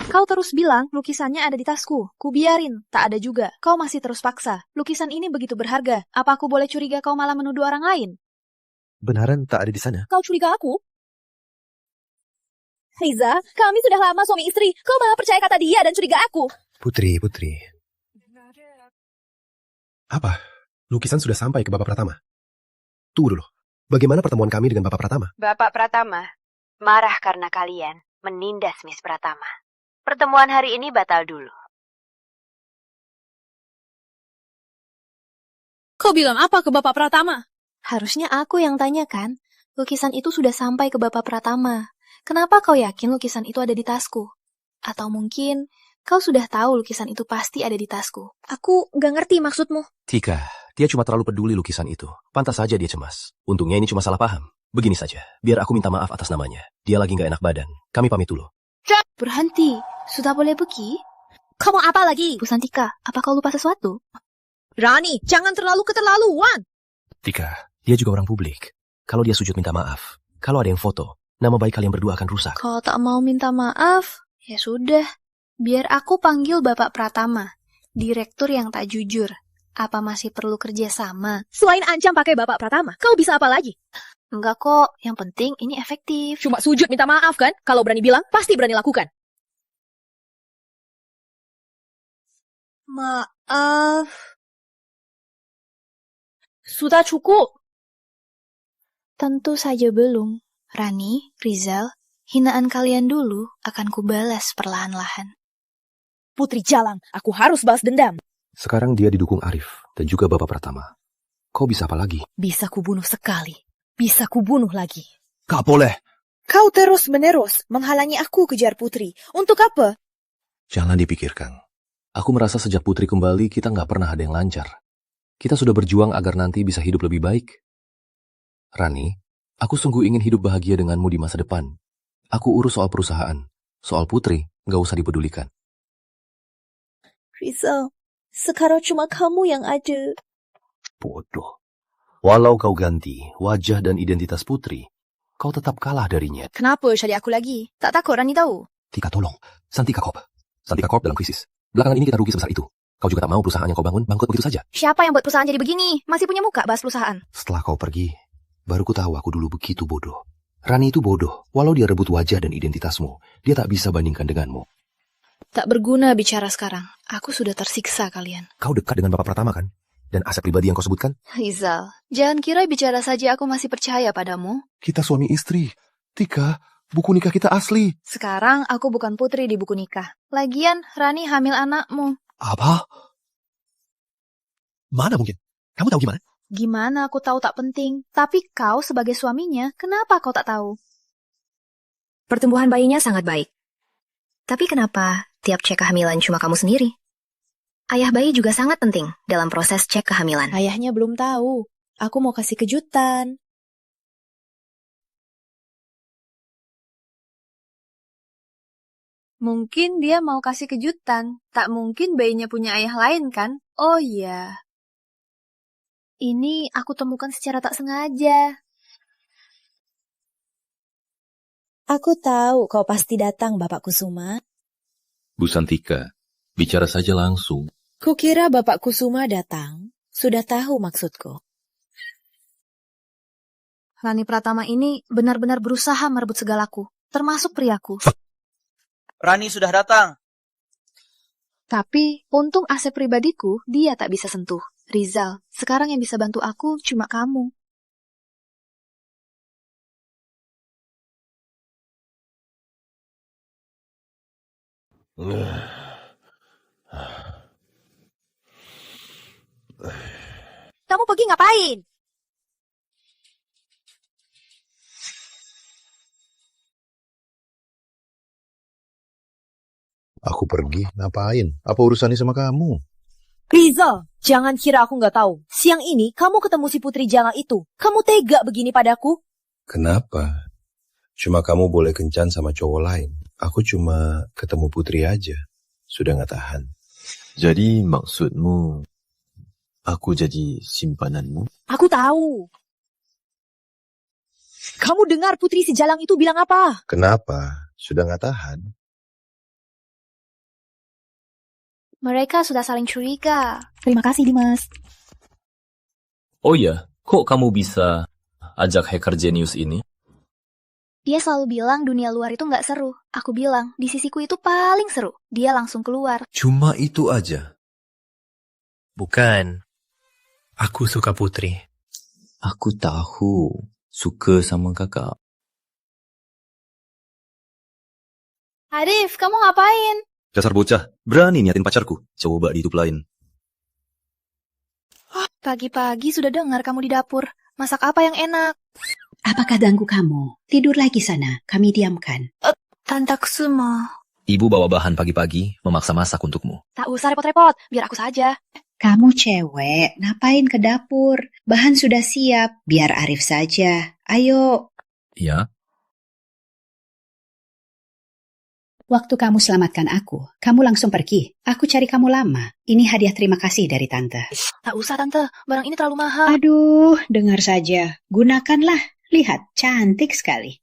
Kau terus bilang lukisannya ada di tasku. Ku biarin. Tak ada juga. Kau masih terus paksa. Lukisan ini begitu berharga. Apa aku boleh curiga kau malah menuduh orang lain? Benaran tak ada di sana? Kau curiga aku? Riza, kami sudah lama suami istri. Kau malah percaya kata dia dan curiga aku. Putri. Apa? Lukisan sudah sampai ke Bapak Pratama? Tunggu dulu. Bagaimana pertemuan kami dengan Bapak Pratama? Bapak Pratama marah karena kalian menindas Miss Pratama. Pertemuan hari ini batal dulu. Kau bilang apa ke Bapak Pratama? Harusnya aku yang tanyakan. Lukisan itu sudah sampai ke Bapak Pratama. Kenapa kau yakin lukisan itu ada di tasku? Atau mungkin kau sudah tahu lukisan itu pasti ada di tasku? Aku gak ngerti maksudmu. Tika, dia cuma terlalu peduli lukisan itu. Pantas saja dia cemas. Untungnya ini cuma salah paham. Begini saja, biar aku minta maaf atas namanya. Dia lagi gak enak badan. Kami pamit dulu. Berhenti. Sudah boleh pergi? Kau mau apa lagi? Bu Santika, apa kau lupa sesuatu? Rani, jangan terlalu keterlaluan. Tika, dia juga orang publik. Kalau dia sujud minta maaf, kalau ada yang foto, nama baik kalian berdua akan rusak. Kalau tak mau minta maaf, ya sudah. Biar aku panggil Bapak Pratama, direktur yang tak jujur. Apa masih perlu kerja sama? Selain ancam pakai Bapak Pratama, kau bisa apa lagi? Enggak kok, yang penting ini efektif. Cuma sujud minta maaf kan? Kalau berani bilang, pasti berani lakukan. Maaf. Sudah cukup. Tentu saja belum. Rani, Rizal, hinaan kalian dulu akan kubalas perlahan-lahan. Putri Jalang, aku harus balas dendam. Sekarang dia didukung Arif dan juga Bapak Pratama. Kau bisa apa lagi? Bisa kubunuh sekali. Bisa kubunuh lagi. Gak boleh. Kau terus-menerus menghalangi aku kejar Putri. Untuk apa? Jangan dipikirkan. Aku merasa sejak Putri kembali kita nggak pernah ada yang lancar. Kita sudah berjuang agar nanti bisa hidup lebih baik. Rani, aku sungguh ingin hidup bahagia denganmu di masa depan. Aku urus soal perusahaan. Soal Putri, nggak usah dipedulikan. Rizal, sekarang cuma kamu yang ada. Bodoh. Walau kau ganti wajah dan identitas Putri, kau tetap kalah darinya. Kenapa cari aku lagi? Tak takut Rani tahu? Tika tolong. Santika Corp. Santika Corp dalam krisis. Belakangan ini kita rugi sebesar itu. Kau juga tak mau perusahaan yang kau bangun bangkrut begitu saja. Siapa yang buat perusahaan jadi begini? Masih punya muka bahas perusahaan. Setelah kau pergi, baru ku tahu aku dulu begitu bodoh. Rani itu bodoh. Walau dia rebut wajah dan identitasmu, dia tak bisa bandingkan denganmu. Tak berguna bicara sekarang. Aku sudah tersiksa kalian. Kau dekat dengan Bapak Pratama kan? Dan aset pribadi yang kau sebutkan? Rizal, jangan kira bicara saja aku masih percaya padamu. Kita suami istri. Tika, buku nikah kita asli. Sekarang aku bukan putri di buku nikah. Lagian, Rani hamil anakmu. Apa? Mana mungkin? Kamu tahu gimana? Gimana aku tahu tak penting. Tapi kau sebagai suaminya, kenapa kau tak tahu? Pertumbuhan bayinya sangat baik. Tapi kenapa tiap cek kehamilan cuma kamu sendiri? Ayah bayi juga sangat penting dalam proses cek kehamilan. Ayahnya belum tahu. Aku mau kasih kejutan. Mungkin dia mau kasih kejutan. Tak mungkin bayinya punya ayah lain kan? Oh iya. Ini aku temukan secara tak sengaja. Aku tahu kau pasti datang, Bapak Kusuma. Bu Santika, bicara saja langsung. Kukira Bapak Kusuma datang, sudah tahu maksudku. Rani Pratama ini benar-benar berusaha merebut segalaku, termasuk priaku. Rani sudah datang. Tapi, untung aset pribadiku, dia tak bisa sentuh. Rizal, sekarang yang bisa bantu aku cuma kamu. Kamu pergi ngapain? Aku pergi, ngapain? Apa urusannya sama kamu? Rizal, jangan kira aku nggak tahu. Siang ini kamu ketemu si Putri Jalang itu. Kamu tega begini padaku? Kenapa? Cuma kamu boleh kencan sama cowok lain. Aku cuma ketemu Putri aja. Sudah nggak tahan. Jadi maksudmu, aku jadi simpananmu? Aku tahu. Kamu dengar Putri si Jalang itu bilang apa? Kenapa? Sudah nggak tahan? Mereka sudah saling curiga. Terima kasih, Dimas. Oh ya, kok kamu bisa ajak hacker jenius ini? Dia selalu bilang dunia luar itu nggak seru. Aku bilang, di sisiku itu paling seru. Dia langsung keluar. Cuma itu aja. Bukan. Aku suka Putri. Aku tahu, suka sama kakak. Arif, kamu ngapain? Dasar bocah, berani niatin pacarku. Coba di YouTube lain. Pagi-pagi sudah dengar kamu di dapur. Masak apa yang enak? Apakah ganggu kamu? Tidur lagi sana, kami diamkan. Tante Kusuma. Ibu bawa bahan pagi-pagi, memaksa masak untukmu. Tak usah repot-repot, biar aku saja. Kamu cewek, ngapain ke dapur? Bahan sudah siap, biar Arif saja. Ayo. Ya. Waktu kamu selamatkan aku, kamu langsung pergi. Aku cari kamu lama. Ini hadiah terima kasih dari Tante. Tak usah, Tante. Barang ini terlalu mahal. Aduh, dengar saja. Gunakanlah. Lihat, cantik sekali.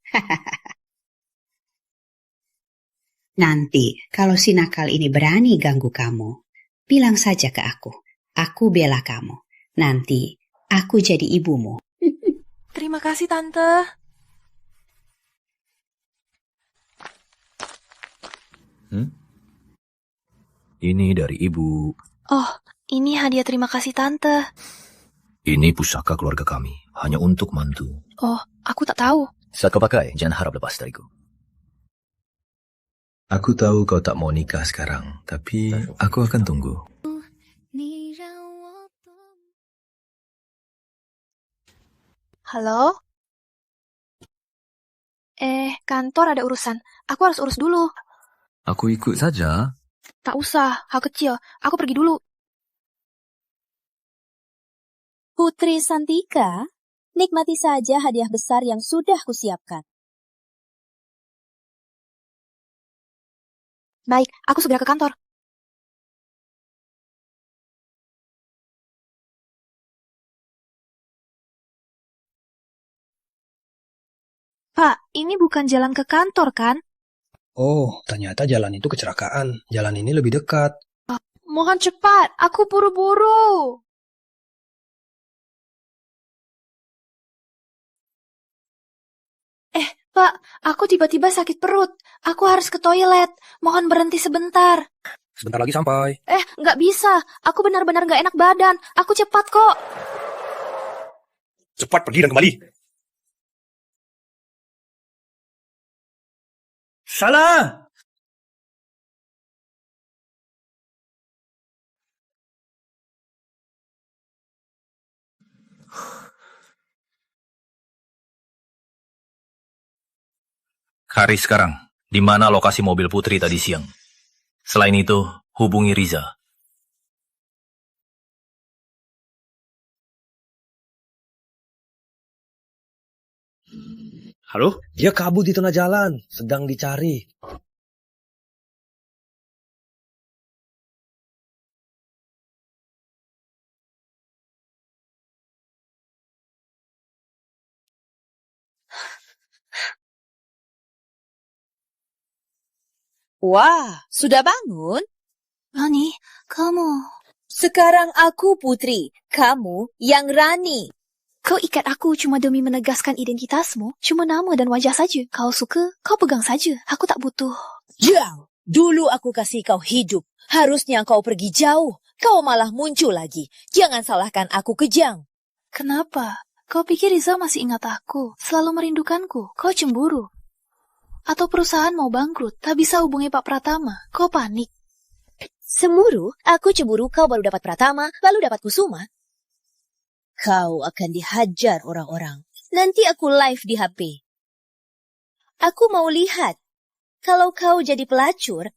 Nanti, kalau si nakal ini berani ganggu kamu, bilang saja ke aku. Aku bela kamu. Nanti, aku jadi ibumu. Terima kasih, Tante. Ini dari ibu. Oh, ini hadiah terima kasih Tante. Ini pusaka keluarga kami, hanya untuk mantu. Oh, aku tak tahu. Saat kau pakai, jangan harap lepas dariku. Aku tahu kau tak mau nikah sekarang, tapi aku akan tunggu. Halo? Kantor ada urusan. Aku harus urus dulu. Aku ikut saja. Tak usah, hal kecil. Aku pergi dulu. Putri Santika, nikmati saja hadiah besar yang sudah kusiapkan. Baik, aku segera ke kantor. Pak, ini bukan jalan ke kantor, kan? Oh, ternyata jalan itu kecelakaan. Jalan ini lebih dekat. Mohon cepat, aku buru-buru. Pak, aku tiba-tiba sakit perut. Aku harus ke toilet. Mohon berhenti sebentar. Sebentar lagi sampai. Nggak bisa. Aku benar-benar nggak enak badan. Aku cepat kok. Cepat pergi dan kembali. Salah! Cari sekarang, di mana lokasi mobil Putri tadi siang. Selain itu, hubungi Riza. Halo? Dia kabur di tengah jalan, sedang dicari. Wah, sudah bangun? Rani, kamu. Sekarang aku Putri, kamu yang Rani. Kau ikat aku cuma demi menegaskan identitasmu. Cuma nama dan wajah saja. Kau suka, kau pegang saja. Aku tak butuh. Jauh, dulu aku kasih kau hidup. Harusnya kau pergi jauh. Kau malah muncul lagi. Jangan salahkan aku kejang. Kenapa? Kau pikir Riza masih ingat aku? Selalu merindukanku. Kau cemburu? Atau perusahaan mau bangkrut, tak bisa hubungi Pak Pratama. Kau panik. Semuru, aku cemburu kau baru dapat Pratama, lalu dapat Kusuma. Kau akan dihajar orang-orang. Nanti aku live di HP. Aku mau lihat. Kalau kau jadi pelacur,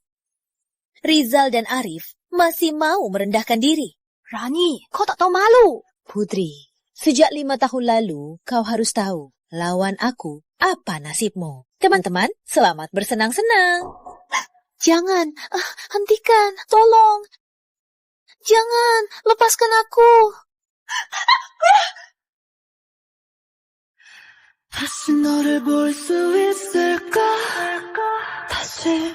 Rizal dan Arif masih mau merendahkan diri. Rani, kau tak tahu malu. Putri, sejak 5 tahun lalu, kau harus tahu. Lawan aku, apa nasibmu? Teman-teman, selamat bersenang-senang. Jangan, hentikan, tolong. Jangan, lepaskan aku. 다시 너를 볼 수 있을까? 다시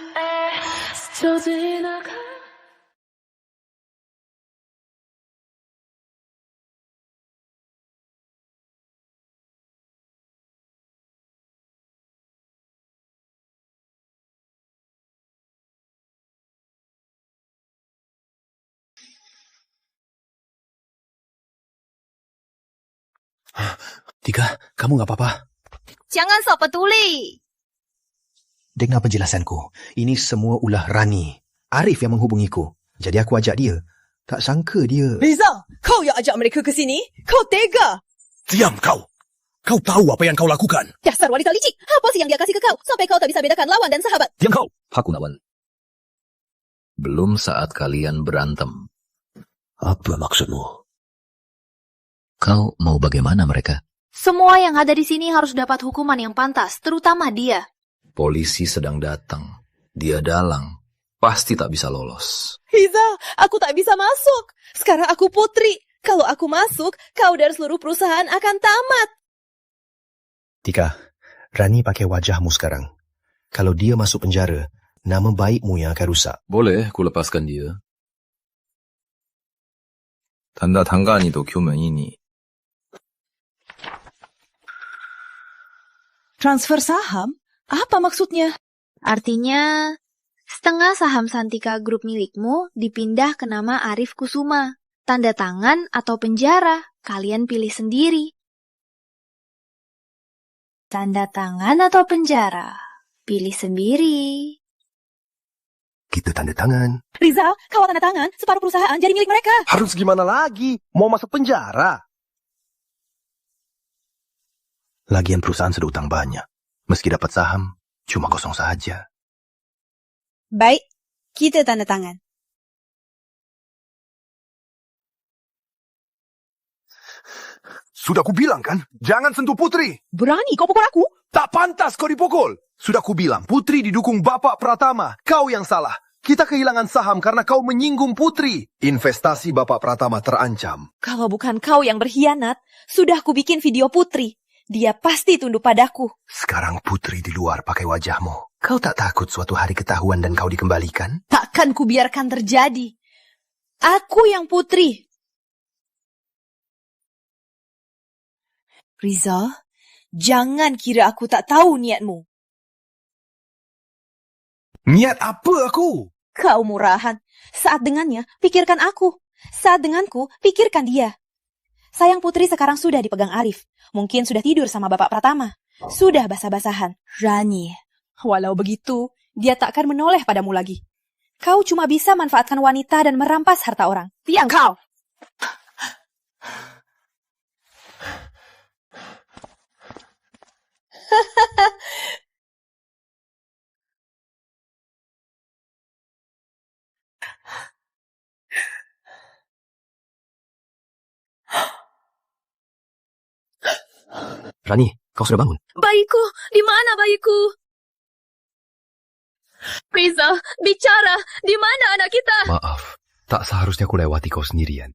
스쳐 지나가. Tika, kamu gak apa-apa? Jangan sok peduli. Dengar penjelasanku. Ini semua ulah Rani. Arif yang menghubungiku. Jadi aku ajak dia. Tak sangka dia... Riza, kau yang ajak mereka ke sini? Kau tega! Diam kau! Kau tahu apa yang kau lakukan? Dasar wanita licik! Apa sih yang dia kasih ke kau? Sampai kau tak bisa bedakan lawan dan sahabat. Diam kau! Pak Gunawan. Belum saat kalian berantem. Apa maksudmu? Kau mau bagaimana mereka? Semua yang ada di sini harus dapat hukuman yang pantas, terutama dia. Polisi sedang datang. Dia dalang. Pasti tak bisa lolos. Riza, aku tak bisa masuk. Sekarang aku Putri. Kalau aku masuk, kau dan seluruh perusahaan akan tamat. Tika, Rani pakai wajahmu sekarang. Kalau dia masuk penjara, nama baikmu yang akan rusak. Boleh, ku lepaskan dia. 단다 단간이도 교면이니 Transfer saham? Apa maksudnya? Artinya, setengah saham Santika Group milikmu dipindah ke nama Arif Kusuma. Tanda tangan atau penjara, kalian pilih sendiri. Tanda tangan atau penjara, pilih sendiri. Kita tanda tangan. Rizal, kalau tanda tangan, separuh perusahaan jadi milik mereka. Harus gimana lagi? Mau masuk penjara? Lagian perusahaan sudah utang banyak. Meski dapat saham, cuma kosong saja. Baik, kita tanda tangan. Sudah kubilang kan, jangan sentuh Putri. Berani kau pukul aku? Tak pantas kau dipukul. Sudah kubilang, Putri didukung Bapak Pratama. Kau yang salah. Kita kehilangan saham karena kau menyinggung Putri. Investasi Bapak Pratama terancam. Kalau bukan kau yang berkhianat, sudah ku bikin video Putri. Dia pasti tunduk padaku. Sekarang Putri di luar pakai wajahmu. Kau tak takut suatu hari ketahuan dan kau dikembalikan? Takkan ku biarkan terjadi. Aku yang Putri. Rizal, jangan kira aku tak tahu niatmu. Niat apa aku? Kau murahan. Saat dengannya, pikirkan aku. Saat denganku, pikirkan dia. Sayang Putri sekarang sudah dipegang Arif. Mungkin sudah tidur sama Bapak Pratama. Sudah basah-basahan. Rani, walau begitu, dia tak akan menoleh padamu lagi. Kau cuma bisa manfaatkan wanita dan merampas harta orang. Diam kau! Rani, kau sudah bangun? Bayiku, di mana bayiku? Rizal, bicara, di mana anak kita? Maaf, tak seharusnya aku lewati kau sendirian.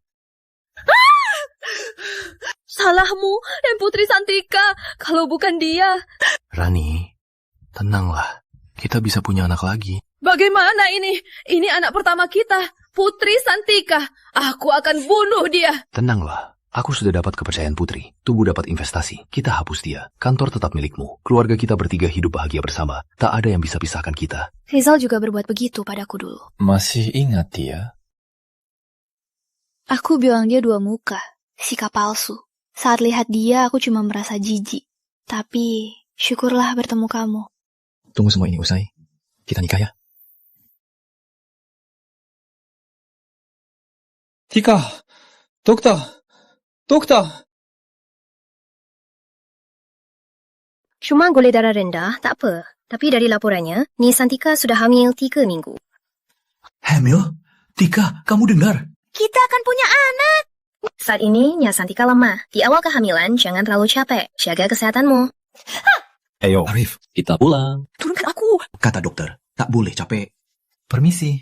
Salahmu, dan Putri Santika, kalau bukan dia. Rani, tenanglah. Kita bisa punya anak lagi. Bagaimana ini? Ini anak pertama kita, Putri Santika. Aku akan bunuh dia. Tenanglah. Aku sudah dapat kepercayaan Putri. Tubuh dapat investasi. Kita hapus dia. Kantor tetap milikmu. Keluarga kita bertiga hidup bahagia bersama. Tak ada yang bisa pisahkan kita. Rizal juga berbuat begitu padaku dulu. Masih ingat dia? Aku bilang dia dua muka, sikap palsu. Saat lihat dia, aku cuma merasa jijik. Tapi, syukurlah bertemu kamu. Tunggu semua ini usai. Kita nikah ya. Tika, dokter. Cuma gula darah rendah, tak apa. Tapi dari laporannya, Nia Santika sudah hamil 3 minggu. Hamil? Tika, kamu dengar? Kita akan punya anak! Saat ini, Nia Santika lemah. Di awal kehamilan, jangan terlalu capek. Jaga kesehatanmu. Ayo, Arif, kita pulang. Turunkan aku! Kata dokter, tak boleh capek. Permisi.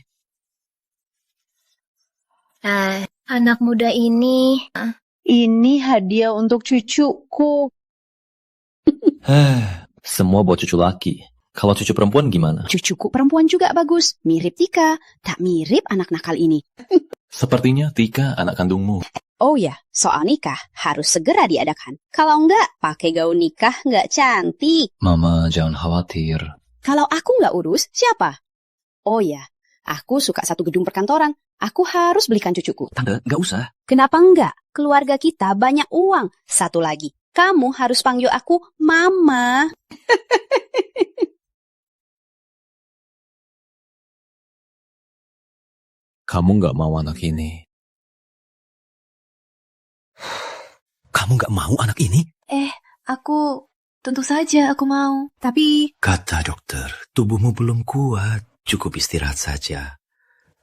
Anak muda ini... Ini hadiah untuk cucuku. Semua buat cucu laki. Kalau cucu perempuan gimana? Cucuku perempuan juga bagus. Mirip Tika. Tak mirip anak nakal ini. Sepertinya Tika anak kandungmu. Oh ya, soal nikah harus segera diadakan. Kalau enggak, pakai gaun nikah enggak cantik. Mama, jangan khawatir. Kalau aku enggak urus, siapa? Oh ya, aku suka satu gedung perkantoran. Aku harus belikan cucuku. Tante, enggak usah. Kenapa enggak? Keluarga kita banyak uang. Satu lagi, kamu harus panggil aku Mama. Kamu nggak mau anak ini. Kamu nggak mau anak ini? Tentu saja aku mau. Tapi... Kata dokter, tubuhmu belum kuat. Cukup istirahat saja.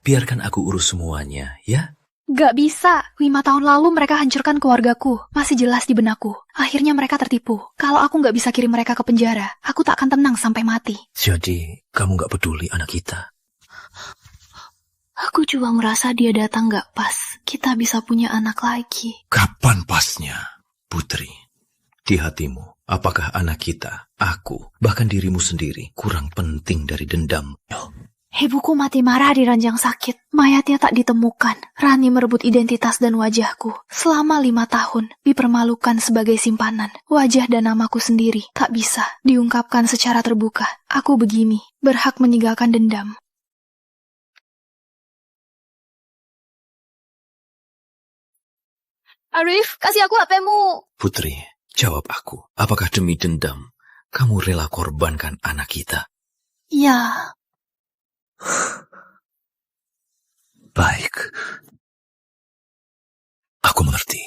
Biarkan aku urus semuanya, ya? Gak bisa. 5 tahun lalu mereka hancurkan keluargaku. Masih jelas di benakku. Akhirnya mereka tertipu. Kalau aku gak bisa kirim mereka ke penjara, aku tak akan tenang sampai mati. Jadi, kamu gak peduli anak kita? Aku cuma merasa dia datang gak pas. Kita bisa punya anak lagi. Kapan pasnya, Putri? Di hatimu, apakah anak kita, aku, bahkan dirimu sendiri kurang penting dari dendam? Ibuku mati marah di ranjang sakit. Mayatnya tak ditemukan. Rani merebut identitas dan wajahku. Selama 5 tahun, dipermalukan sebagai simpanan. Wajah dan namaku sendiri tak bisa diungkapkan secara terbuka. Aku begini, berhak meninggalkan dendam. Arif, kasih aku HP-mu. Putri, jawab aku. Apakah demi dendam, kamu rela korbankan anak kita? Ya. Baik. Aku mengerti.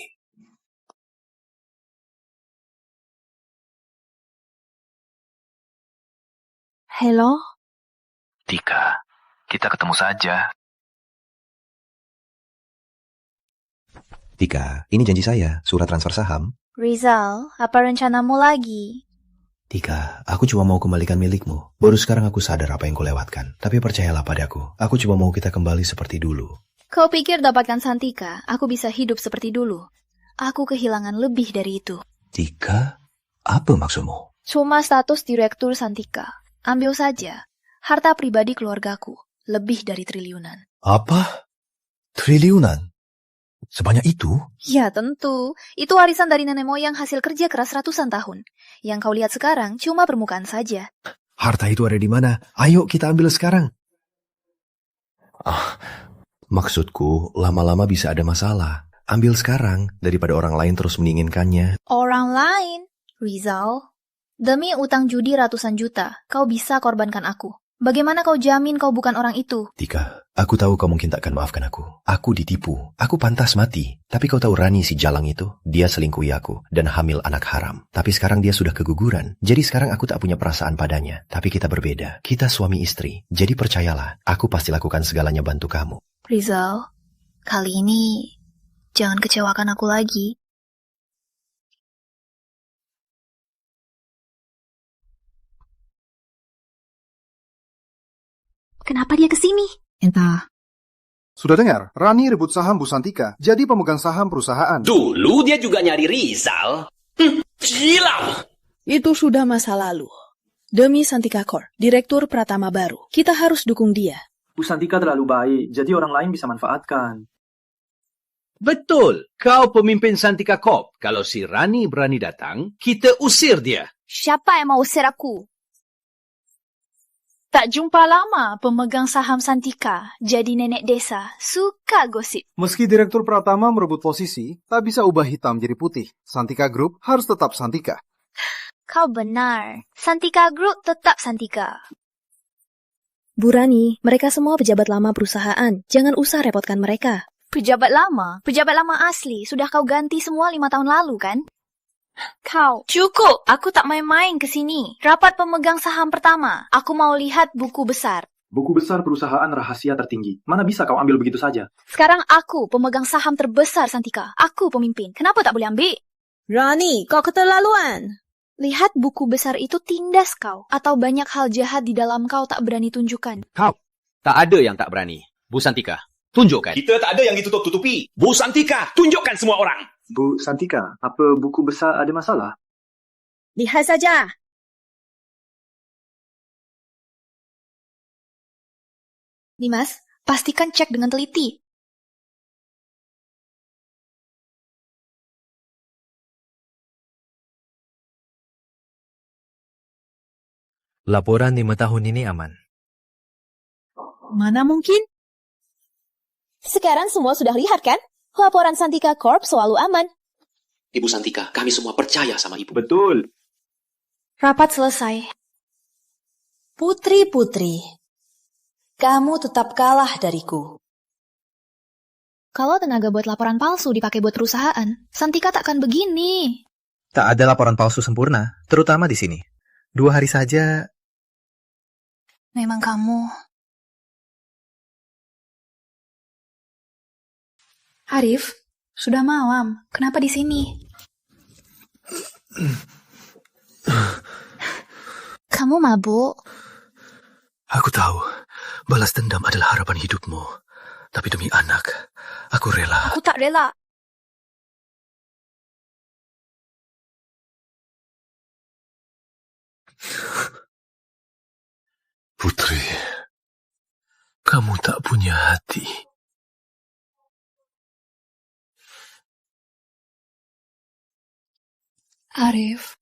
Halo? Tika, kita ketemu saja. Tika, ini janji saya, surat transfer saham. Rizal, apa rencanamu lagi? Tika, aku cuma mau kembalikan milikmu. Baru sekarang aku sadar apa yang kulewatkan. Tapi percayalah padaku, aku cuma mau kita kembali seperti dulu. Kau pikir dapatkan Santika, aku bisa hidup seperti dulu? Aku kehilangan lebih dari itu. Tika, apa maksudmu? Cuma status direktur Santika. Ambil saja. Harta pribadi keluargaku. Lebih dari triliunan. Apa? Triliunan? Sebanyak itu? Ya tentu. Itu warisan dari nenek moyang hasil kerja keras ratusan tahun. Yang kau lihat sekarang cuma permukaan saja. Harta itu ada di mana? Ayo kita ambil sekarang. Maksudku, lama-lama bisa ada masalah. Ambil sekarang, daripada orang lain terus menginginkannya. Orang lain? Rizal? Demi utang judi ratusan juta, kau bisa korbankan aku. Bagaimana kau jamin kau bukan orang itu? Tika, aku tahu kau mungkin takkan maafkan aku. Aku ditipu. Aku pantas mati. Tapi kau tahu Rani si Jalang itu? Dia selingkuhi aku dan hamil anak haram. Tapi sekarang dia sudah keguguran. Jadi sekarang aku tak punya perasaan padanya. Tapi kita berbeda. Kita suami istri. Jadi percayalah, aku pasti lakukan segalanya bantu kamu. Rizal, kali ini jangan kecewakan aku lagi. Kenapa dia kesini? Entah. Sudah dengar, Rani rebut saham Bu Santika, jadi pemegang saham perusahaan. Dulu dia juga nyari Rizal. Gila! Itu sudah masa lalu. Demi Santika Corp, direktur Pratama baru, kita harus dukung dia. Bu Santika terlalu baik, jadi orang lain bisa manfaatkan. Betul, kau pemimpin Santika Corp. Kalau si Rani berani datang, kita usir dia. Siapa yang mau usir aku? Tak jumpa lama pemegang saham Santika, jadi nenek desa, suka gosip. Meski direktur Pratama merebut posisi, tak bisa ubah hitam jadi putih. Santika Group harus tetap Santika. Kau benar, Santika Group tetap Santika. Bu Rani, mereka semua pejabat lama perusahaan. Jangan usah repotkan mereka. Pejabat lama asli, sudah kau ganti semua 5 tahun lalu kan? Kau, cukup, aku tak main-main ke sini. Rapat pemegang saham pertama, aku mau lihat buku besar. Buku besar perusahaan rahasia tertinggi. Mana bisa kau ambil begitu saja? Sekarang aku pemegang saham terbesar Santika. Aku pemimpin, kenapa tak boleh ambil? Rani, kau keterlaluan. Lihat buku besar itu tindas kau. Atau banyak hal jahat di dalam kau tak berani tunjukkan. Kau, tak ada yang tak berani. Bu Santika, tunjukkan. Kita tak ada yang ditutup-tutupi. Bu Santika, tunjukkan semua orang. Bu Santika, apa buku besar ada masalah? Lihat saja. Dimas, pastikan cek dengan teliti. Laporan 5 tahun ini aman. Mana mungkin? Sekarang semua sudah lihat kan? Laporan Santika Corp selalu aman. Ibu Santika, kami semua percaya sama Ibu. Betul. Rapat selesai. Putri-putri, kamu tetap kalah dariku. Kalau tenaga buat laporan palsu dipakai buat perusahaan, Santika takkan begini. Tak ada laporan palsu sempurna, terutama di sini. 2 hari saja. Memang kamu. Arif, sudah malam. Kenapa di sini? Kamu mabuk? Aku tahu, balas dendam adalah harapan hidupmu. Tapi demi anak, aku rela. Aku tak rela. Putri, Kamu tak punya hati. Arif,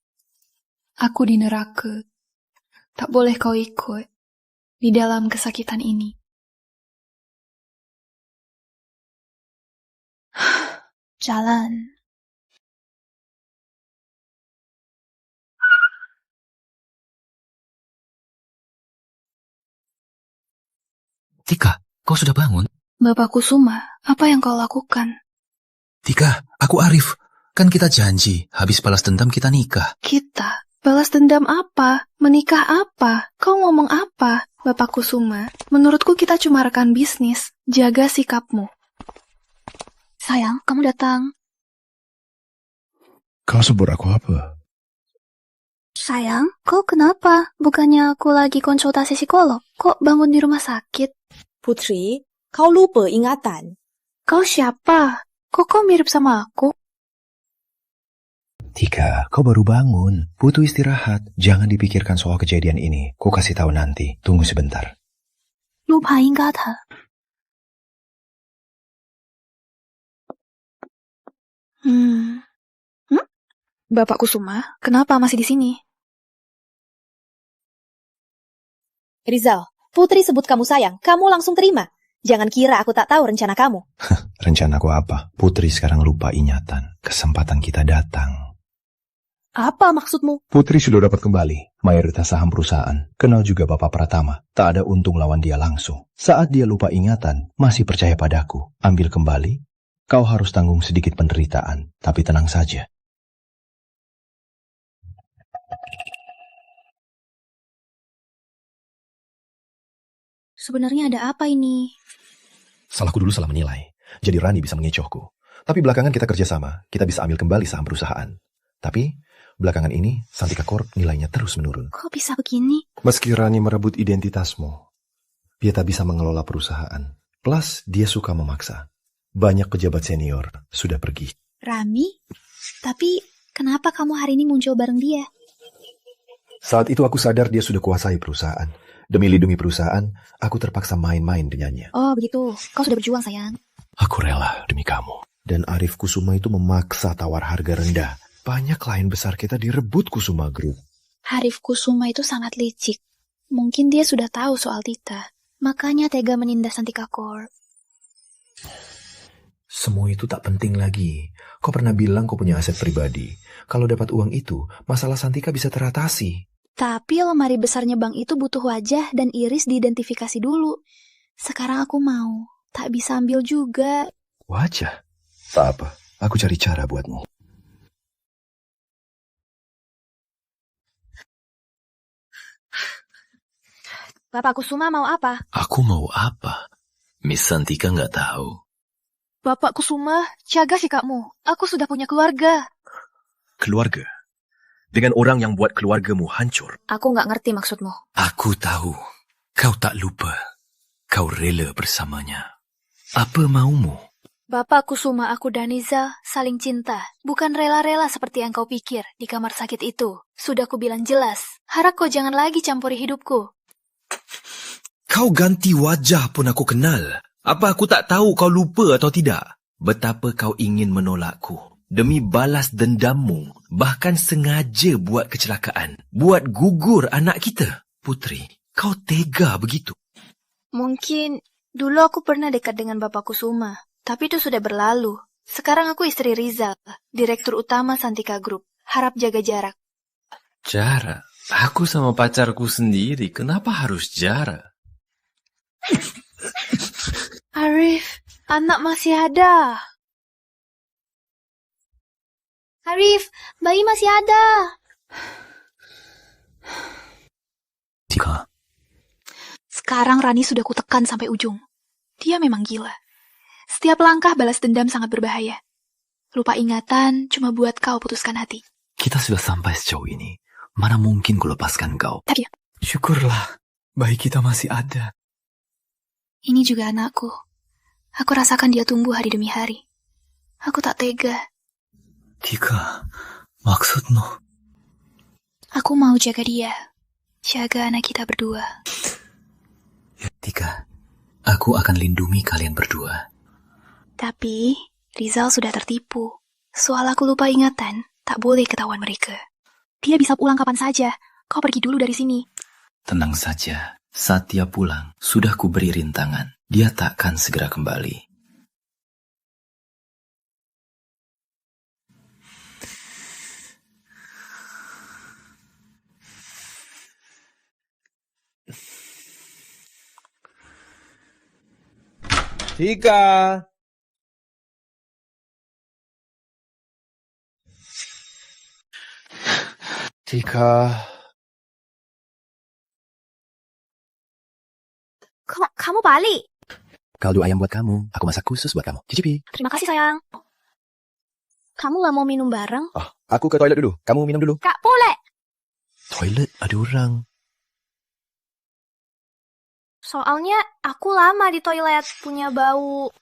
aku di neraka. Tak boleh kau ikut di dalam kesakitan ini. Jalan. Tika, kau sudah bangun? Bapak Kusuma, apa yang kau lakukan? Tika, aku Arif. Kan kita janji, habis balas dendam kita nikah. Kita? Balas dendam apa? Menikah apa? Kau ngomong apa, Bapak Kusuma? Menurutku kita cuma rekan bisnis. Jaga sikapmu. Sayang, kamu datang. Kau sebut aku apa? Sayang, kau kenapa? Bukannya aku lagi konsultasi psikolog. Kok bangun di rumah sakit? Putri, kau lupa ingatan. Kau siapa? Kok kau mirip sama aku? Tika, kau baru bangun. Butuh istirahat. Jangan dipikirkan soal kejadian ini. Ku kasih tahu nanti. Tunggu sebentar. Lupa ingatan. Bapak Kusuma, kenapa masih di sini? Rizal, Putri sebut kamu sayang, kamu langsung terima. Jangan kira aku tak tahu rencana kamu. Rencanaku apa? Putri sekarang lupa ingatan. Kesempatan kita datang. Apa maksudmu? Putri sudah dapat kembali mayoritas saham perusahaan. Kenal juga Bapak Pratama. Tak ada untung lawan dia langsung. Saat dia lupa ingatan, masih percaya padaku. Ambil kembali. Kau harus tanggung sedikit penderitaan. Tapi tenang saja. Sebenarnya ada apa ini? Salahku dulu salah menilai. Jadi Rani bisa mengecohku. Tapi belakangan kita kerjasama. Kita bisa ambil kembali saham perusahaan. Tapi belakangan ini Santika Corp nilainya terus menurun. Kok bisa begini? Meski Rani merebut identitasmu, dia tak bisa mengelola perusahaan. Plus dia suka memaksa. Banyak pejabat senior sudah pergi. Rami? Tapi kenapa kamu hari ini muncul bareng dia? Saat itu aku sadar dia sudah kuasai perusahaan. Demi lindungi perusahaan, aku terpaksa main-main dengannya. Oh begitu, kau sudah berjuang sayang. Aku rela demi kamu. Dan Arif Kusuma itu memaksa tawar harga rendah. Banyak klien besar kita direbut Kusuma Group. Arif Kusuma itu sangat licik. Mungkin dia sudah tahu soal Tita. Makanya tega menindas Santika Corp. Semua itu tak penting lagi. Kau pernah bilang kau punya aset pribadi. Kalau dapat uang itu, masalah Santika bisa teratasi. Tapi lemari besarnya bank itu butuh wajah dan iris diidentifikasi dulu. Sekarang aku mau. Tak bisa ambil juga. Wajah? Tak apa. Aku cari cara buatmu. Bapak Kusuma mau apa? Aku mau apa? Miss Santika nggak tahu. Bapak Kusuma, jaga sikapmu. Aku sudah punya keluarga. Keluarga? Dengan orang yang buat keluargamu hancur. Aku nggak ngerti maksudmu. Aku tahu. Kau tak lupa. Kau rela bersamanya. Apa maumu? Bapak Kusuma, aku dan Nizal saling cinta. Bukan rela-rela seperti yang kau pikir di kamar sakit itu. Sudah ku bilang jelas. Harap kau jangan lagi campuri hidupku. Kau ganti wajah pun aku kenal. Apa aku tak tahu kau lupa atau tidak? Betapa kau ingin menolakku. Demi balas dendammu, bahkan sengaja buat kecelakaan. Buat gugur anak kita. Putri, kau tega begitu? Mungkin dulu aku pernah dekat dengan Bapak Kusuma. Tapi itu sudah berlalu. Sekarang aku istri Rizal, direktur utama Santika Group. Harap jaga jarak. Jarak? Aku sama pacarku sendiri. Kenapa harus jarak? Arif, anak masih ada. Arif, bayi masih ada. Tika. Sekarang Rani sudah kutekan sampai ujung. Dia memang gila. Setiap langkah balas dendam sangat berbahaya. Lupa ingatan cuma buat kau putuskan hati. Kita sudah sampai sejauh ini. Mana mungkin ku lepaskan kau? Tapi syukurlah, bayi kita masih ada. Ini juga anakku. Aku rasakan dia tumbuh hari demi hari. Aku tak tega. Tika, maksudmu? Aku mau jaga dia. Jaga anak kita berdua. Tika, Aku akan lindungi kalian berdua. Tapi, Rizal sudah tertipu. Soal aku lupa ingatan, tak boleh ketahuan mereka. Dia bisa pulang kapan saja. Kau pergi dulu dari sini. Tenang saja, saat dia pulang, sudah kuberi rintangan. Dia takkan segera kembali. Tika! Tika... Kamu balik? Kaldu ayam buat kamu. Aku masak khusus buat kamu. Cicipi. Terima kasih, sayang. Kamu gak mau minum bareng? Oh, aku ke toilet dulu. Kamu minum dulu. Gak boleh. Toilet ada orang. Soalnya aku lama di toilet, punya bau.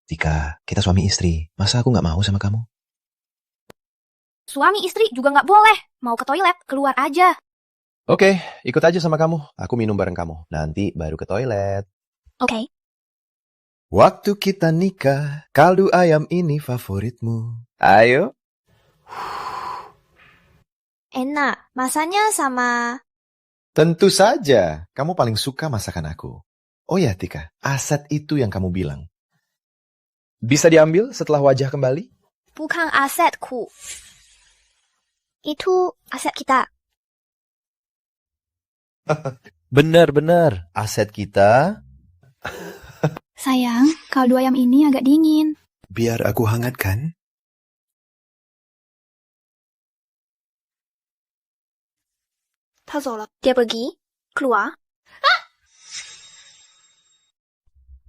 Tika, kita suami istri. Masa aku gak mau sama kamu? Suami istri juga gak boleh. Mau ke toilet, keluar aja. Oke, ikut aja sama kamu. Aku minum bareng kamu. Nanti baru ke toilet. Oke. Waktu kita nikah, kaldu ayam ini favoritmu. Ayo. Enak, masanya sama... Tentu saja, kamu paling suka masakan aku. Oh ya, Tika, aset itu yang kamu bilang. Bisa diambil setelah wajah kembali? Bukan asetku. Itu aset kita. Benar-benar, aset kita. Sayang, kaldu ayam ini agak dingin. Biar aku hangatkan. Dia pergi, keluar.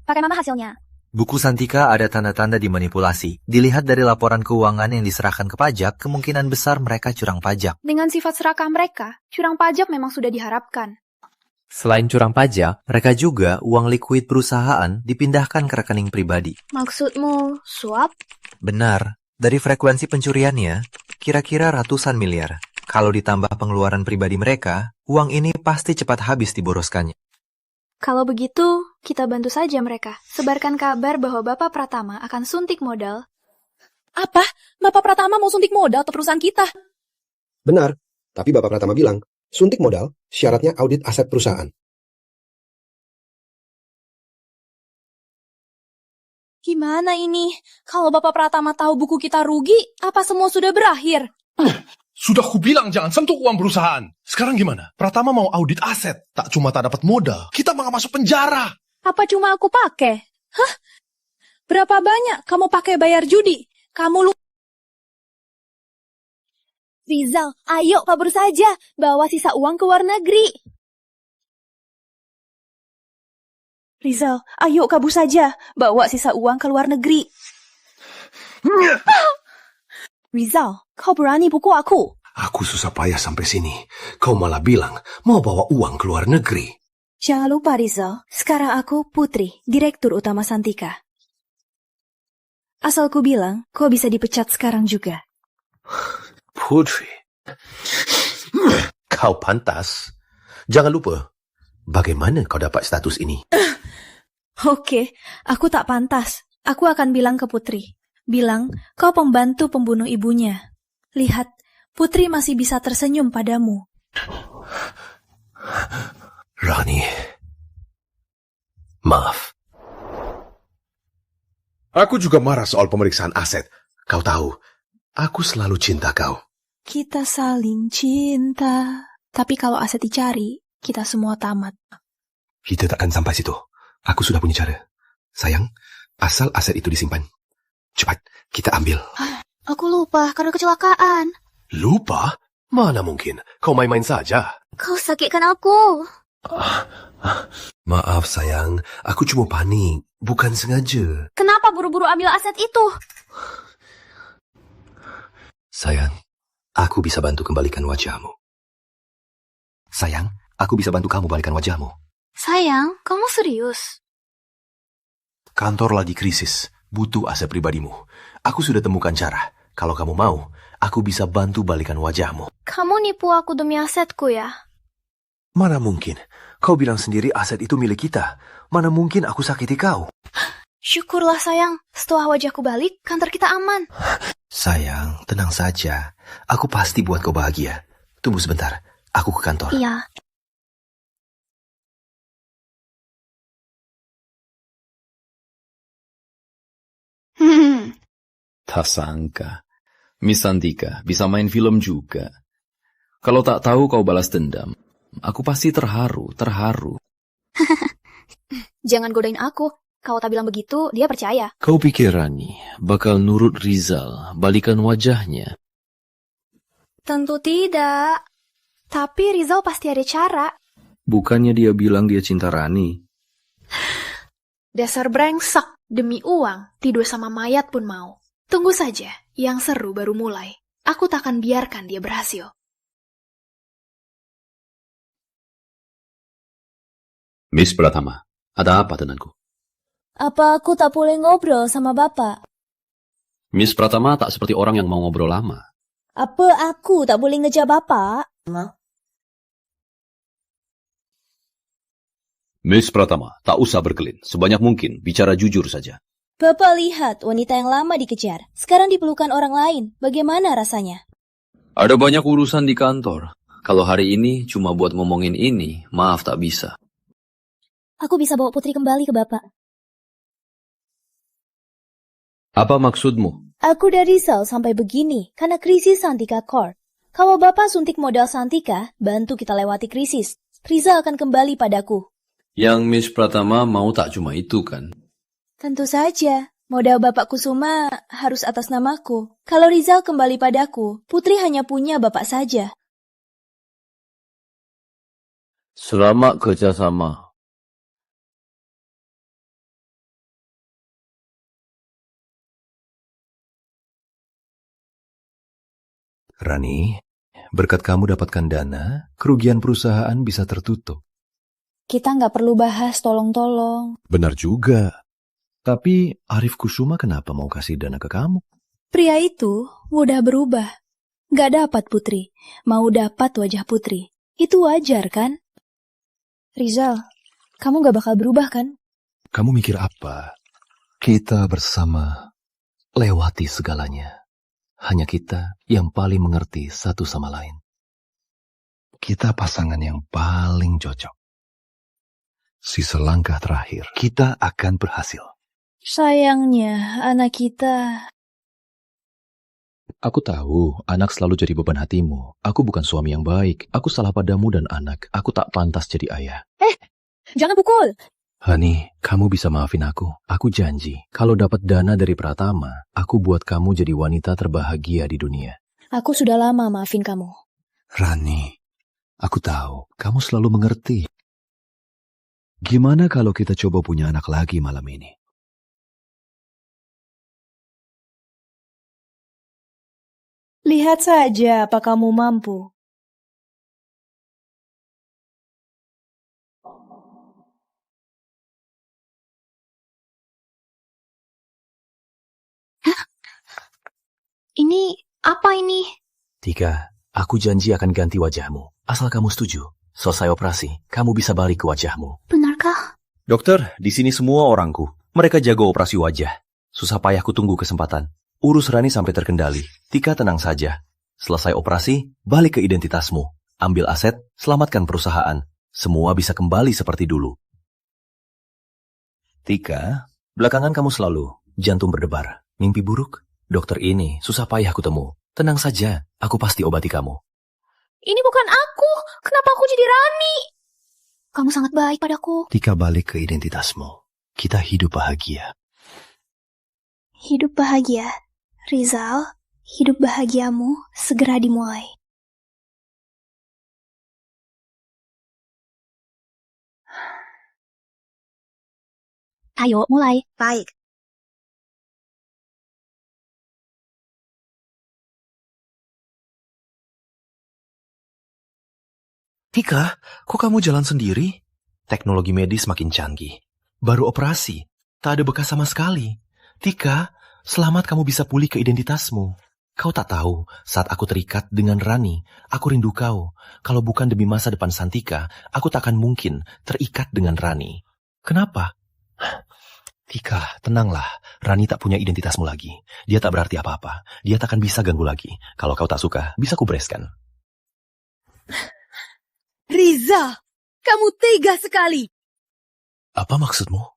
Bagaimana hasilnya? Buku Santika ada tanda-tanda dimanipulasi. Dilihat dari laporan keuangan yang diserahkan ke pajak, kemungkinan besar mereka curang pajak. Dengan sifat serakah mereka, curang pajak memang sudah diharapkan. Selain curang pajak, mereka juga uang likuid perusahaan dipindahkan ke rekening pribadi. Maksudmu suap? Benar, dari frekuensi pencuriannya, kira-kira ratusan miliar. Kalau ditambah pengeluaran pribadi mereka, uang ini pasti cepat habis diboroskannya. Kalau begitu, kita bantu saja mereka. Sebarkan kabar bahwa Bapak Pratama akan suntik modal. Apa? Bapak Pratama mau suntik modal ke perusahaan kita? Benar, tapi Bapak Pratama bilang, suntik modal syaratnya audit aset perusahaan. Gimana ini? Kalau Bapak Pratama tahu buku kita rugi, apa semua sudah berakhir? Sudah kubilang jangan sentuh uang perusahaan. Sekarang gimana? Pratama mau audit aset. Tak cuma tak dapat modal, kita malah masuk penjara. Apa cuma aku pakai? Hah? Berapa banyak kamu pakai bayar judi? Kamu Rizal, ayo kabur saja. Bawa sisa uang ke luar negeri. Rizal, ayo kabur saja. Bawa sisa uang ke luar negeri. Rizal, kau berani pukul aku? Aku susah payah sampai sini. Kau malah bilang mau bawa uang ke luar negeri. Jangan lupa Rizal, sekarang aku Putri, Direktur Utama Santika. Asal ku bilang, kau bisa dipecat sekarang juga. Putri, kau pantas. Jangan lupa, bagaimana kau dapat status ini? Oke, aku tak pantas. Aku akan bilang ke Putri. Bilang, kau pembantu pembunuh ibunya. Lihat, Putri masih bisa tersenyum padamu. Rani, maaf. Aku juga marah soal pemeriksaan aset. Kau tahu, aku selalu cinta kau. Kita saling cinta. Tapi kalau aset dicari, kita semua tamat. Kita takkan sampai situ. Aku sudah punya cara. Sayang, asal aset itu disimpan. Cepat, kita ambil. Aku lupa karena kecelakaan. Lupa? Mana mungkin? Kau main-main saja. Kau sakitkan aku. Maaf sayang, aku cuma panik. Bukan sengaja. Kenapa buru-buru ambil aset itu? Sayang, aku bisa bantu kembalikan wajahmu. Sayang, aku bisa bantu kamu balikan wajahmu. Sayang, kamu serius? Kantor lagi krisis. Butuh aset pribadimu. Aku sudah temukan cara. Kalau kamu mau, aku bisa bantu balikan wajahmu. Kamu nipu aku demi asetku ya? Mana mungkin? Kau bilang sendiri aset itu milik kita. Mana mungkin aku sakiti kau? Syukurlah sayang, setelah wajahku balik, kantor kita aman. Sayang, tenang saja. Aku pasti buat kau bahagia. Tunggu sebentar, aku ke kantor. Iya. Tak sangka, Miss Santika bisa main film juga. Kalau tak tahu kau balas dendam, aku pasti terharu. Jangan godain aku. Kalau tak bilang begitu, dia percaya. Kau pikir Rani bakal nurut Rizal balikan wajahnya? Tentu tidak. Tapi Rizal pasti ada cara. Bukannya dia bilang dia cinta Rani? Dasar brengsek. Demi uang, tidur sama mayat pun mau. Tunggu saja, yang seru baru mulai. Aku tak akan biarkan dia berhasil. Miss Pratama, ada apa denganku? Apa aku tak boleh ngobrol sama Bapak? Miss Pratama tak seperti orang yang mau ngobrol lama. Apa aku tak boleh ngejar Bapak? Miss Pratama, tak usah berkelit. Sebanyak mungkin, bicara jujur saja. Bapak lihat wanita yang lama dikejar. Sekarang dipelukan orang lain. Bagaimana rasanya? Ada banyak urusan di kantor. Kalau hari ini cuma buat ngomongin ini, maaf tak bisa. Aku bisa bawa Putri kembali ke Bapak. Apa maksudmu? Aku dari Rizal sampai begini karena krisis Santika Corp. Kalau Bapak suntik modal Santika, bantu kita lewati krisis. Rizal akan kembali padaku. Yang Miss Pratama mau tak cuma itu kan? Tentu saja. Modal Bapak Kusuma harus atas namaku. Kalau Rizal kembali padaku, Putri hanya punya Bapak saja. Selamat kerjasama. Rani, berkat kamu dapatkan dana, kerugian perusahaan bisa tertutup. Kita nggak perlu bahas tolong-tolong. Benar juga. Tapi Arif Kusuma kenapa mau kasih dana ke kamu? Pria itu mudah berubah. Nggak dapat Putri, mau dapat wajah Putri. Itu wajar kan? Rizal, kamu nggak bakal berubah kan? Kamu mikir apa? Kita bersama lewati segalanya. Hanya kita yang paling mengerti satu sama lain. Kita pasangan yang paling cocok. Sisa langkah terakhir, kita akan berhasil. Sayangnya, anak kita... Aku tahu, anak selalu jadi beban hatimu. Aku bukan suami yang baik. Aku salah padamu dan anak. Aku tak pantas jadi ayah. Jangan pukul! Hani, kamu bisa maafin aku. Aku janji, kalau dapat dana dari Pratama, aku buat kamu jadi wanita terbahagia di dunia. Aku sudah lama maafin kamu. Rani, aku tahu, kamu selalu mengerti. Gimana kalau kita coba punya anak lagi malam ini? Lihat saja apa kamu mampu. Ini apa ini? Tika, aku janji akan ganti wajahmu. Asal kamu setuju. Selesai operasi, kamu bisa balik ke wajahmu. Benarkah? Dokter, di sini semua orangku. Mereka jago operasi wajah. Susah payahku tunggu kesempatan. Urus Rani sampai terkendali. Tika tenang saja. Selesai operasi, balik ke identitasmu. Ambil aset, selamatkan perusahaan. Semua bisa kembali seperti dulu. Tika, belakangan kamu selalu jantung berdebar. Mimpi buruk? Dokter ini susah payah kutemu. Tenang saja, aku pasti obati kamu. Ini bukan aku. Kenapa aku jadi Rani? Kamu sangat baik padaku. Tika balik ke identitasmu. Kita hidup bahagia. Hidup bahagia. Rizal, hidup bahagiamu segera dimulai. Ayo, mulai. Baik. Tika, kok kamu jalan sendiri? Teknologi medis makin canggih. Baru operasi, tak ada bekas sama sekali. Tika, selamat kamu bisa pulih ke identitasmu. Kau tak tahu, saat aku terikat dengan Rani, aku rindu kau. Kalau bukan demi masa depan Santika, aku tak akan mungkin terikat dengan Rani. Kenapa? Tika, tenanglah. Rani tak punya identitasmu lagi. Dia tak berarti apa-apa. Dia tak akan bisa ganggu lagi. Kalau kau tak suka, bisa kubereskan. Riza, kamu tega sekali. Apa maksudmu?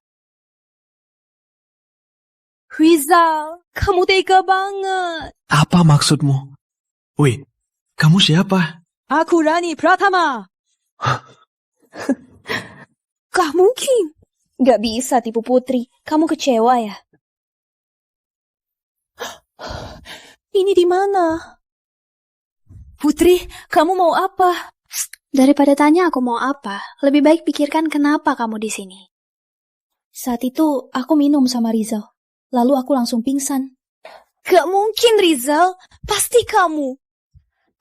Rizal, kamu tega banget. Apa maksudmu? Woi, kamu siapa? Aku Rani Pratama. Gak mungkin. Gak bisa tipu Putri. Kamu kecewa ya? Ini di mana? Putri, kamu mau apa? Daripada tanya aku mau apa, lebih baik pikirkan kenapa kamu di sini. Saat itu aku minum sama Rizal. Lalu aku langsung pingsan. Gak mungkin Rizal. Pasti kamu.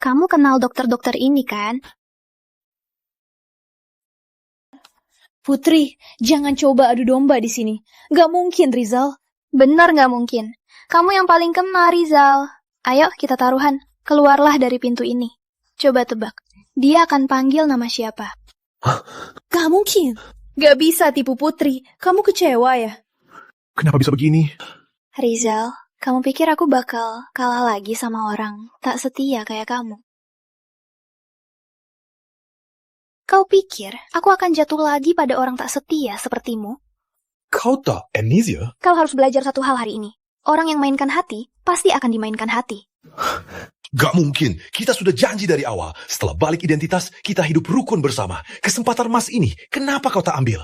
Kamu kenal dokter-dokter ini kan? Putri, jangan coba adu domba di sini. Gak mungkin, Rizal. Benar gak mungkin. Kamu yang paling kena, Rizal. Ayo kita taruhan. Keluarlah dari pintu ini. Coba tebak. Dia akan panggil nama siapa? Gak mungkin. Gak bisa tipu Putri. Kamu kecewa ya? Kenapa bisa begini? Rizal, kamu pikir aku bakal kalah lagi sama orang tak setia kayak kamu? Kau pikir aku akan jatuh lagi pada orang tak setia sepertimu? Kau tak amnesia? Kau harus belajar satu hal hari ini. Orang yang mainkan hati, pasti akan dimainkan hati. Gak mungkin, kita sudah janji dari awal. Setelah balik identitas, kita hidup rukun bersama. Kesempatan emas ini, kenapa kau tak ambil?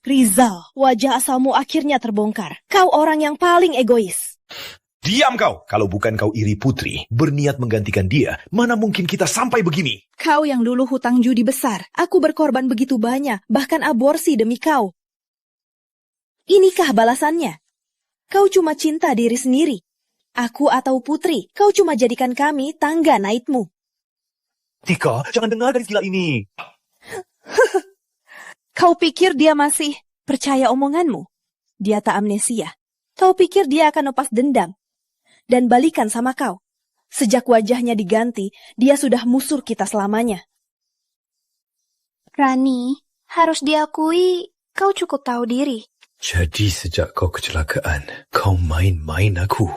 Rizal, wajah asalmu akhirnya terbongkar. Kau orang yang paling egois. Diam kau, kalau bukan kau iri Putri, berniat menggantikan dia, mana mungkin kita sampai begini? Kau yang dulu hutang judi besar, aku berkorban begitu banyak, bahkan aborsi demi kau. Inikah balasannya? Kau cuma cinta diri sendiri. Aku atau Putri, kau cuma jadikan kami tangga naikmu. Tika, jangan dengar dari gila ini. Kau pikir dia masih percaya omonganmu? Dia tak amnesia. Kau pikir dia akan lepas dendam dan balikan sama kau? Sejak wajahnya diganti, dia sudah musuh kita selamanya. Rani, harus diakui kau cukup tahu diri. Jadi sejak kau kecelakaan, kau main-main aku.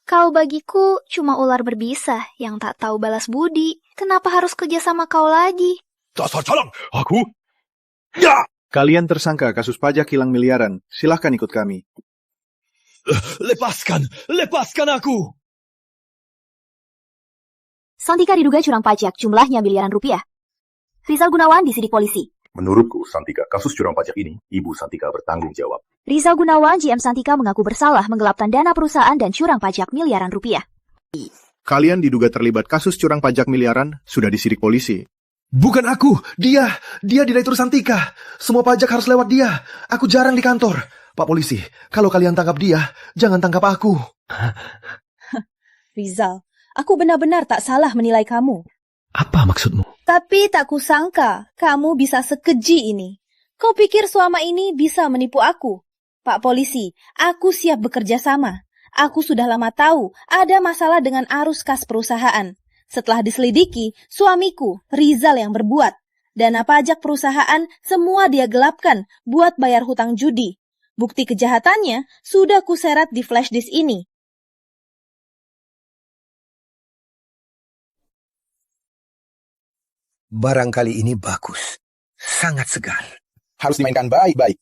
Kau bagiku cuma ular berbisa yang tak tahu balas budi. Kenapa harus kerja sama kau lagi? Dasar calang, aku... Ya! Kalian tersangka kasus pajak hilang miliaran. Silahkan ikut kami. Lepaskan aku! Santika diduga curang pajak, jumlahnya miliaran rupiah. Rizal Gunawan disidik polisi. Menurutku, Santika, kasus curang pajak ini, Ibu Santika bertanggung jawab. Rizal Gunawan, GM Santika mengaku bersalah menggelapkan dana perusahaan dan curang pajak miliaran rupiah. Kalian diduga terlibat kasus curang pajak miliaran, sudah disidik polisi. Bukan aku, dia direktur Santika. Semua pajak harus lewat dia. Aku jarang di kantor. Pak polisi, kalau kalian tangkap dia, jangan tangkap aku. Rizal, aku benar-benar tak salah menilai kamu. Apa maksudmu? Tapi tak kusangka kamu bisa sekeji ini. Kau pikir selama ini bisa menipu aku? Pak polisi, aku siap bekerja sama. Aku sudah lama tahu ada masalah dengan arus kas perusahaan. Setelah diselidiki, suamiku, Rizal yang berbuat. Dana pajak perusahaan semua dia gelapkan buat bayar hutang judi. Bukti kejahatannya sudah kuseret di flash disk ini. Barangkali ini bagus. Sangat segar. Harus dimainkan baik-baik.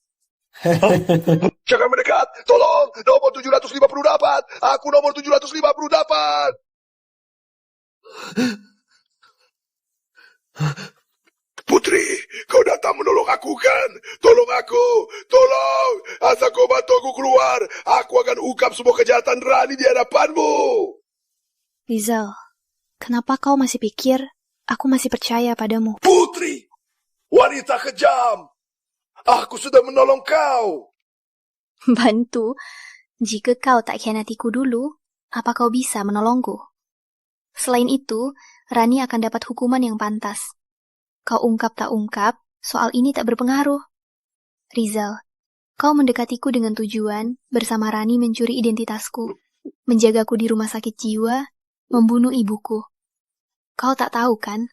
Jangan mendekat, tolong, nomor 758. Aku nomor 758. Putri, kau datang menolong aku kan? Tolong aku, tolong. Asal kau bantu aku keluar, aku akan ungkap semua kejahatan Rani di hadapanmu. Rizal, kenapa kau masih pikir aku masih percaya padamu? Putri, wanita kejam. Aku sudah menolong kau. Bantu? Jika kau tak khianatiku dulu, apa kau bisa menolongku? Selain itu, Rani akan dapat hukuman yang pantas. Kau ungkap tak ungkap, soal ini tak berpengaruh. Rizal, kau mendekatiku dengan tujuan bersama Rani mencuri identitasku. menjagaku di rumah sakit jiwa, membunuh ibuku. Kau tak tahu kan?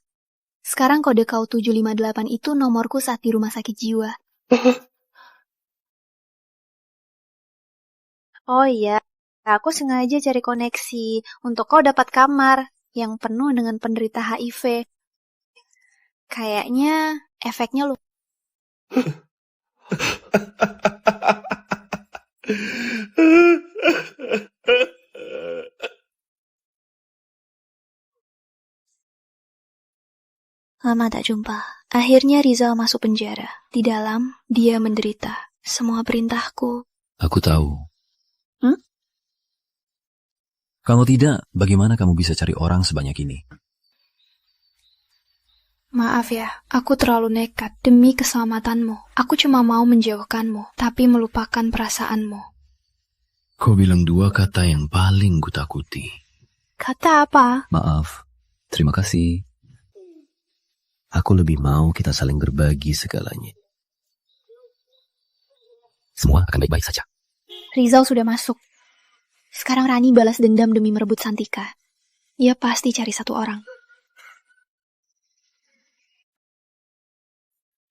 Sekarang kode kau 758 itu nomorku saat di rumah sakit jiwa. Oh iya, aku sengaja cari koneksi untuk kau dapat kamar yang penuh dengan penderita HIV. Kayaknya efeknya lu. Lama tak jumpa. Akhirnya Rizal masuk penjara. Di dalam, dia menderita. Semua perintahku. Aku tahu. Kalau tidak, bagaimana kamu bisa cari orang sebanyak ini? Maaf ya, aku terlalu nekat. Demi keselamatanmu, aku cuma mau menjauhkanmu, tapi melupakan perasaanmu. Kau bilang dua kata yang paling kutakuti. Kata apa? Maaf. Terima kasih. Aku lebih mau kita saling berbagi segalanya. Semua akan baik-baik saja. Rizal sudah masuk. Sekarang Rani balas dendam demi merebut Santika. Ia pasti cari satu orang.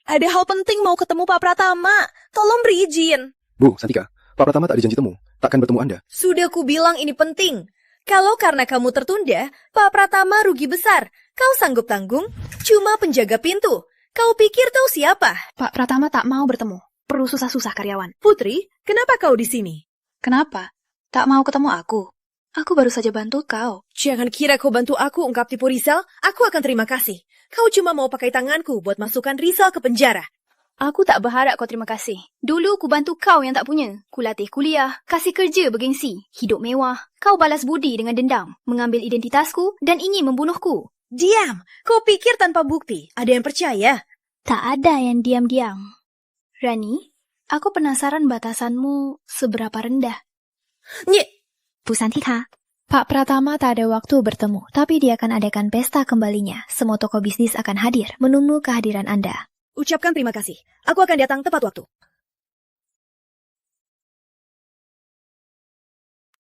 Ada hal penting mau ketemu Pak Pratama. Tolong beri izin. Bu, Santika, Pak Pratama tak ada janji temu. Takkan bertemu Anda. Sudah ku bilang ini penting. Kalau karena kamu tertunda, Pak Pratama rugi besar. Kau sanggup tanggung? Cuma penjaga pintu. Kau pikir tahu siapa? Pak Pratama tak mau bertemu. Perlu susah-susah karyawan. Putri, kenapa kau di sini? Kenapa? Tak mau ketemu aku? Aku baru saja bantu kau. Jangan kira kau bantu aku ungkap tipu Rizal, aku akan terima kasih. Kau cuma mau pakai tanganku buat masukkan Rizal ke penjara. Aku tak berharap kau terima kasih. Dulu ku bantu kau yang tak punya. Ku latih kuliah, kasih kerja bergengsi, hidup mewah. Kau balas budi dengan dendam, mengambil identitasku dan ingin membunuhku. Diam! Kau pikir tanpa bukti ada yang percaya? Tak ada yang diam-diam. Rani, aku penasaran batasanmu seberapa rendah. Bu Santika, Pak Pratama tak ada waktu bertemu, tapi dia akan adakan pesta kembalinya. Semua tokoh bisnis akan hadir, menunggu kehadiran Anda. Ucapkan terima kasih. Aku akan datang tepat waktu.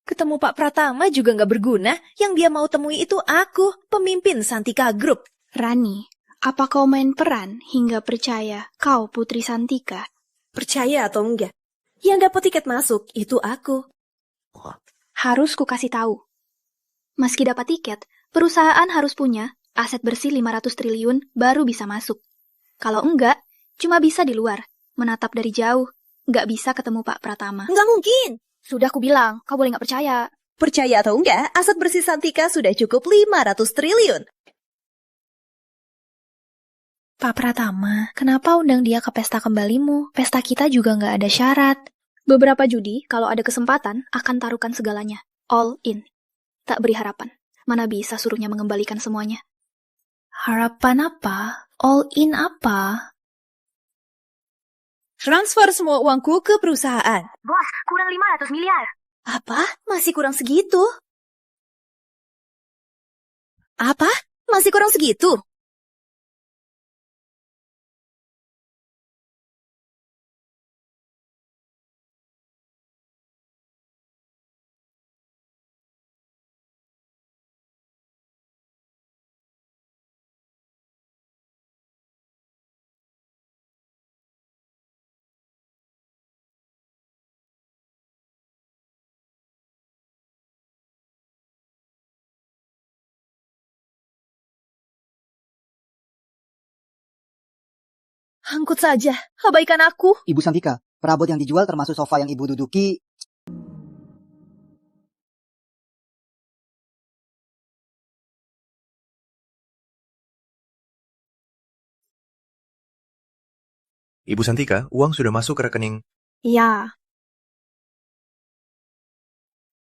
Ketemu Pak Pratama juga nggak berguna. Yang dia mau temui itu aku, pemimpin Santika Group. Rani, apa kau main peran hingga percaya kau Putri Santika? Percaya atau enggak? Yang dapat tiket masuk itu aku. Harus ku kasih tahu. Meski dapat tiket, perusahaan harus punya aset bersih 500 triliun baru bisa masuk. Kalau enggak, cuma bisa di luar, menatap dari jauh. Nggak bisa ketemu Pak Pratama. Nggak mungkin. Sudah ku bilang, kau boleh nggak percaya. Percaya atau enggak, aset bersih Santika sudah cukup 500 triliun. Pak Pratama, kenapa undang dia ke pesta kembalimu? Pesta kita juga nggak ada syarat. Beberapa judi, kalau ada kesempatan, akan taruhkan segalanya. All in. Tak beri harapan. Mana bisa suruhnya mengembalikan semuanya. Harapan apa? All in apa? Transfer semua uangku ke perusahaan. Bos, kurang 500 miliar. Apa? Masih kurang segitu? Apa? Masih kurang segitu? Angkut saja, abaikan aku. Ibu Santika, perabot yang dijual termasuk sofa yang ibu duduki. Ibu Santika, uang sudah masuk ke rekening. Ya.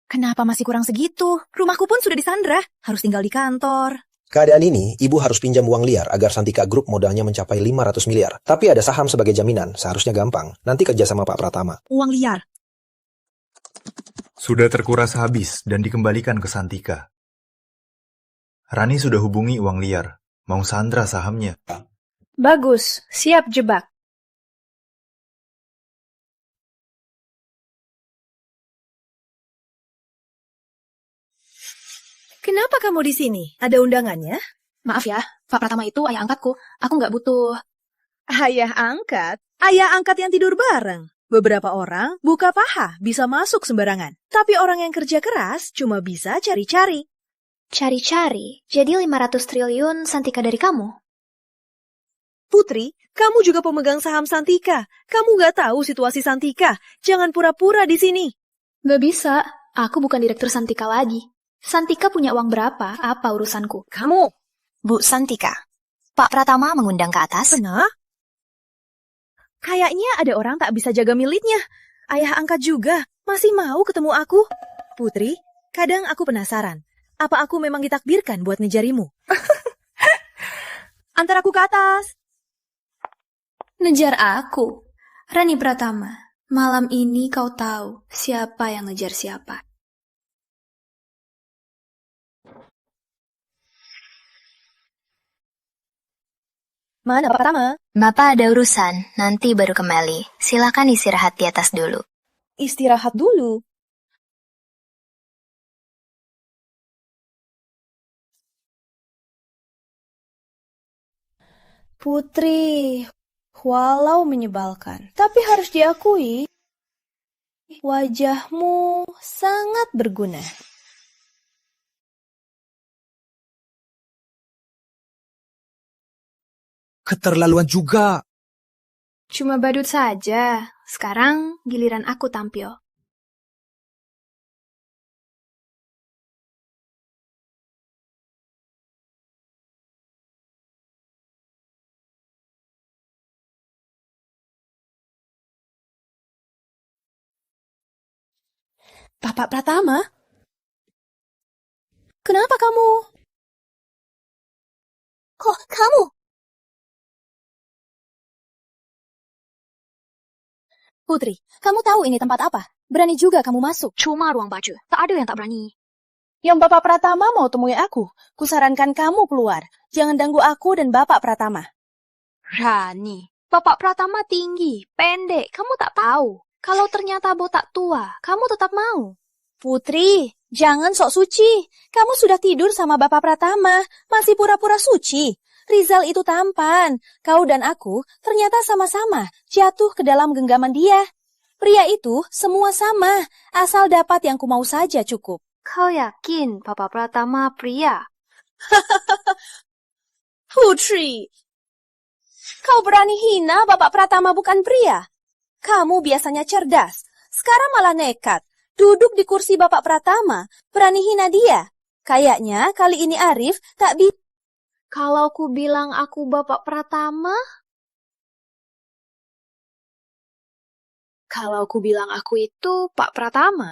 Kenapa masih kurang segitu? Rumahku pun sudah disandra, harus tinggal di kantor. Keadaan ini, ibu harus pinjam uang liar agar Santika Group modalnya mencapai 500 miliar. Tapi ada saham sebagai jaminan, seharusnya gampang. Nanti kerja sama Pak Pratama. Uang liar? Sudah terkuras habis dan dikembalikan ke Santika. Rani sudah hubungi uang liar, mau sandra sahamnya. Bagus, siap jebak. kenapa kamu di sini? Ada undangannya? Maaf ya, Pak Pratama itu ayah angkatku. Aku nggak butuh... Ayah angkat? Ayah angkat yang tidur bareng. Beberapa orang buka paha bisa masuk sembarangan. Tapi orang yang kerja keras cuma bisa cari-cari. Cari-cari? Jadi 500 triliun Santika dari kamu? Putri, kamu juga pemegang saham Santika. Kamu nggak tahu situasi Santika. Jangan pura-pura di sini. Nggak bisa. Aku bukan direktur Santika lagi. Santika punya uang berapa? Apa urusanku? Kamu. Bu Santika, Pak Pratama mengundang ke atas. Benar? Kayaknya ada orang tak bisa jaga miliknya. Ayah angkat juga. Masih mau ketemu aku? Putri, kadang aku penasaran. Apa aku memang ditakdirkan buat ngejarimu? Antar aku ke atas. Ngejar aku? Rani Pratama, malam ini kau tahu siapa yang ngejar siapa. Mana Pak Pratama? Bapak ada urusan, nanti baru kembali. Silakan istirahat di atas dulu. Istirahat dulu? Putri, walau menyebalkan, tapi harus diakui, wajahmu sangat berguna. Keterlaluan juga. Cuma badut saja. Sekarang giliran aku tampil. Bapak Pratama? Kenapa kamu? Kok kamu? Putri, kamu tahu ini tempat apa? Berani juga kamu masuk. Cuma ruang baju. Tak ada yang tak berani. Yang Bapak Pratama mau temui aku. Kusarankan kamu keluar. Jangan ganggu aku dan Bapak Pratama. Rani, Bapak Pratama tinggi, pendek. Kamu tak tahu. Kalau ternyata botak tua, kamu tetap mau. Putri, jangan sok suci. Kamu sudah tidur sama Bapak Pratama. Masih pura-pura suci. Rizal itu tampan. Kau dan aku ternyata sama-sama jatuh ke dalam genggaman dia. Pria itu semua sama, asal dapat yang ku mau saja cukup. Kau yakin Bapak Pratama pria? Putri, kau berani hina Bapak Pratama bukan pria? Kamu biasanya cerdas, sekarang malah nekat. Duduk di kursi Bapak Pratama, berani hina dia. Kayaknya kali ini Arif tak bisa. Kalau ku bilang aku Bapak Pratama? Kalau ku bilang aku itu Pak Pratama?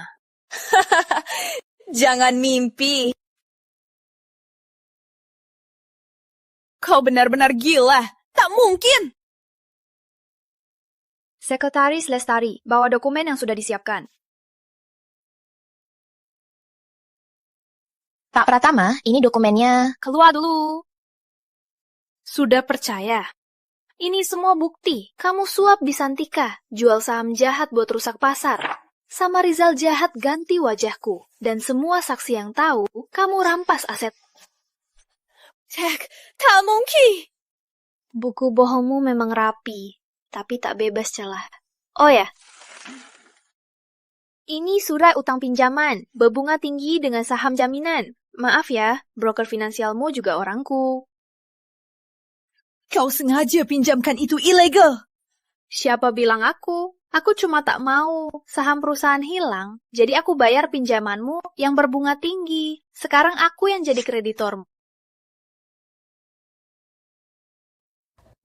Jangan mimpi. Kau benar-benar gila. Tak mungkin. Sekretaris Lestari, bawa dokumen yang sudah disiapkan. Pak Pratama, ini dokumennya. Keluar dulu. Sudah percaya? Ini semua bukti. Kamu suap di Santika, jual saham jahat buat rusak pasar. Sama Rizal jahat ganti wajahku. Dan semua saksi yang tahu, kamu rampas aset. Jack, tak mungkin. Buku bohongmu memang rapi, tapi tak bebas celah. Oh ya, ini surat utang pinjaman, berbunga tinggi dengan saham jaminan. Maaf ya, broker finansialmu juga orangku. Kau sengaja pinjamkan itu ilegal. Siapa bilang aku? Aku cuma tak mau saham perusahaan hilang, jadi aku bayar pinjamanmu yang berbunga tinggi. Sekarang aku yang jadi kreditormu.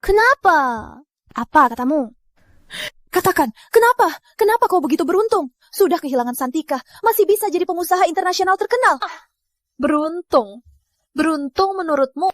Kenapa? Apa katamu? Katakan, kenapa? Kenapa kau begitu beruntung? Sudah kehilangan Santika, masih bisa jadi pengusaha internasional terkenal. Beruntung? Beruntung menurutmu?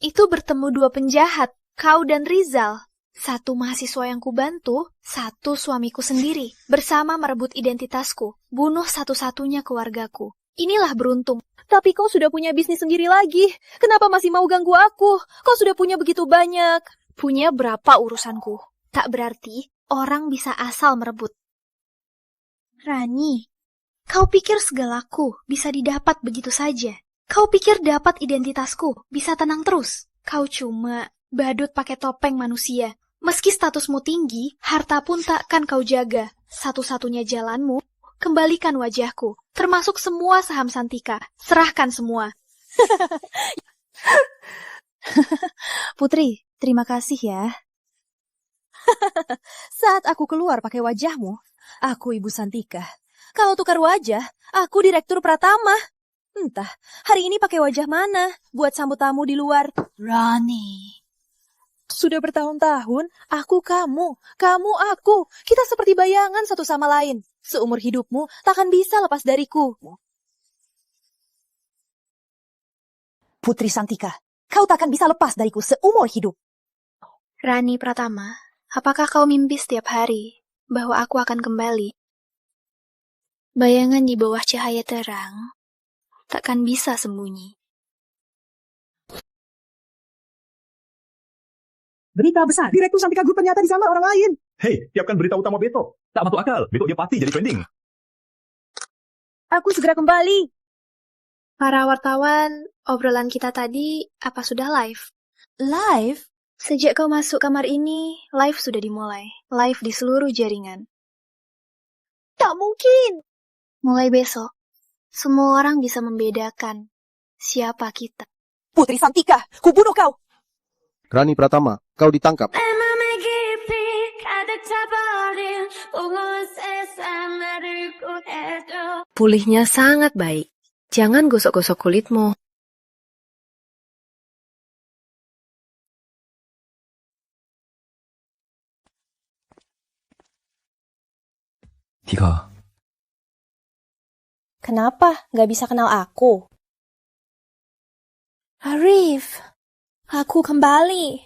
Itu bertemu dua penjahat, kau dan Rizal. Satu mahasiswa yang kubantu, satu suamiku sendiri. Bersama merebut identitasku, bunuh satu-satunya keluargaku. Inilah beruntung. Tapi kau sudah punya bisnis sendiri lagi. Kenapa masih mau ganggu aku? Kau sudah punya begitu banyak. Punya berapa urusanku? Tak berarti orang bisa asal merebut. Rani, Kau pikir segalaku bisa didapat begitu saja? Kau pikir dapat identitasku bisa tenang terus? Kau cuma badut pakai topeng manusia. Meski statusmu tinggi, harta pun takkan kau jaga. Satu-satunya jalanmu, kembalikan wajahku, termasuk semua saham Santika. Serahkan semua. Putri, terima kasih ya. Saat aku keluar pakai wajahmu, aku Ibu Santika. Kalau tukar wajah, aku Direktur Pratama. Entah, hari ini pakai wajah mana buat sambut tamu di luar. Rani. Sudah bertahun-tahun, aku kamu aku. Kita seperti bayangan satu sama lain. Seumur hidupmu takkan bisa lepas dariku. Putri Santika, kau takkan bisa lepas dariku seumur hidup. Rani Pratama, apakah kau mimpi setiap hari bahwa aku akan kembali? Bayangan di bawah cahaya terang takkan bisa sembunyi. Berita besar, Direktur Santika Group ternyata disambar orang lain. Hei, tiapkan berita utama Beto. Tak masuk akal, Beto dia pasti jadi trending. Aku segera kembali. Para wartawan, obrolan kita tadi apa sudah live? Live? Sejak kau masuk kamar ini, live sudah dimulai. Live di seluruh jaringan. Tak mungkin. Mulai besok, semua orang bisa membedakan siapa kita. Putri Santika, kubunuh kau. Rani Pratama, kau ditangkap. Pulihnya sangat baik. Jangan gosok-gosok kulitmu. Tika. Kenapa gak bisa kenal aku? Arif, aku kembali.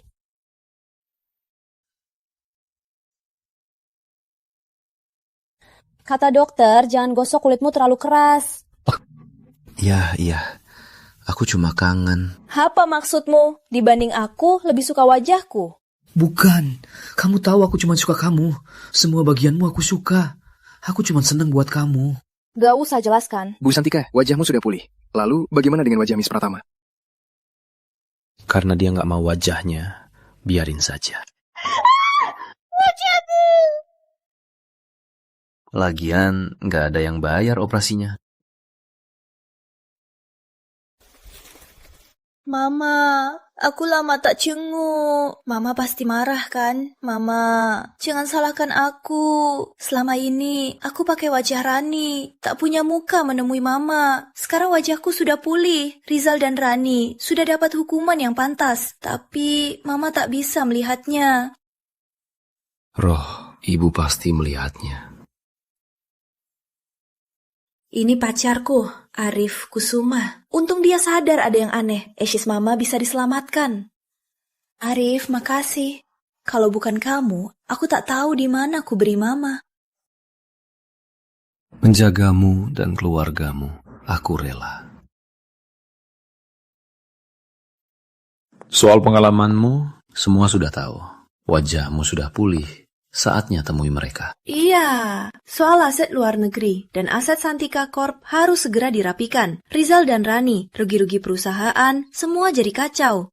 Kata dokter, jangan gosok kulitmu terlalu keras. Iya. Aku cuma kangen. Apa maksudmu? Dibanding aku, lebih suka wajahku. Bukan. Kamu tahu aku cuma suka kamu. Semua bagianmu aku suka. Aku cuma senang buat kamu. Gak usah jelaskan. Bu Santika, wajahmu sudah pulih. Lalu, bagaimana dengan wajah Miss Pratama? Karena dia nggak mau wajahnya, biarin saja. Wajahku! Lagian, nggak ada yang bayar operasinya. Mama, aku lama tak jenguk. Mama pasti marah kan? Mama, jangan salahkan aku. Selama ini, aku pakai wajah Rani. Tak punya muka menemui Mama. Sekarang wajahku sudah pulih. Rizal dan Rani sudah dapat hukuman yang pantas. Tapi, Mama tak bisa melihatnya. Roh, ibu pasti melihatnya. Ini pacarku, Arif Kusuma. Untung dia sadar ada yang aneh. Esis Mama bisa diselamatkan. Arif, makasih. Kalau bukan kamu, aku tak tahu di mana aku beri Mama. Menjagamu dan keluargamu, aku rela. Soal pengalamanmu, semua sudah tahu. Wajahmu sudah pulih. Saatnya temui mereka. Iya, soal aset luar negeri dan aset Santika Corp harus segera dirapikan. Rizal dan Rani, rugi-rugi perusahaan, semua jadi kacau.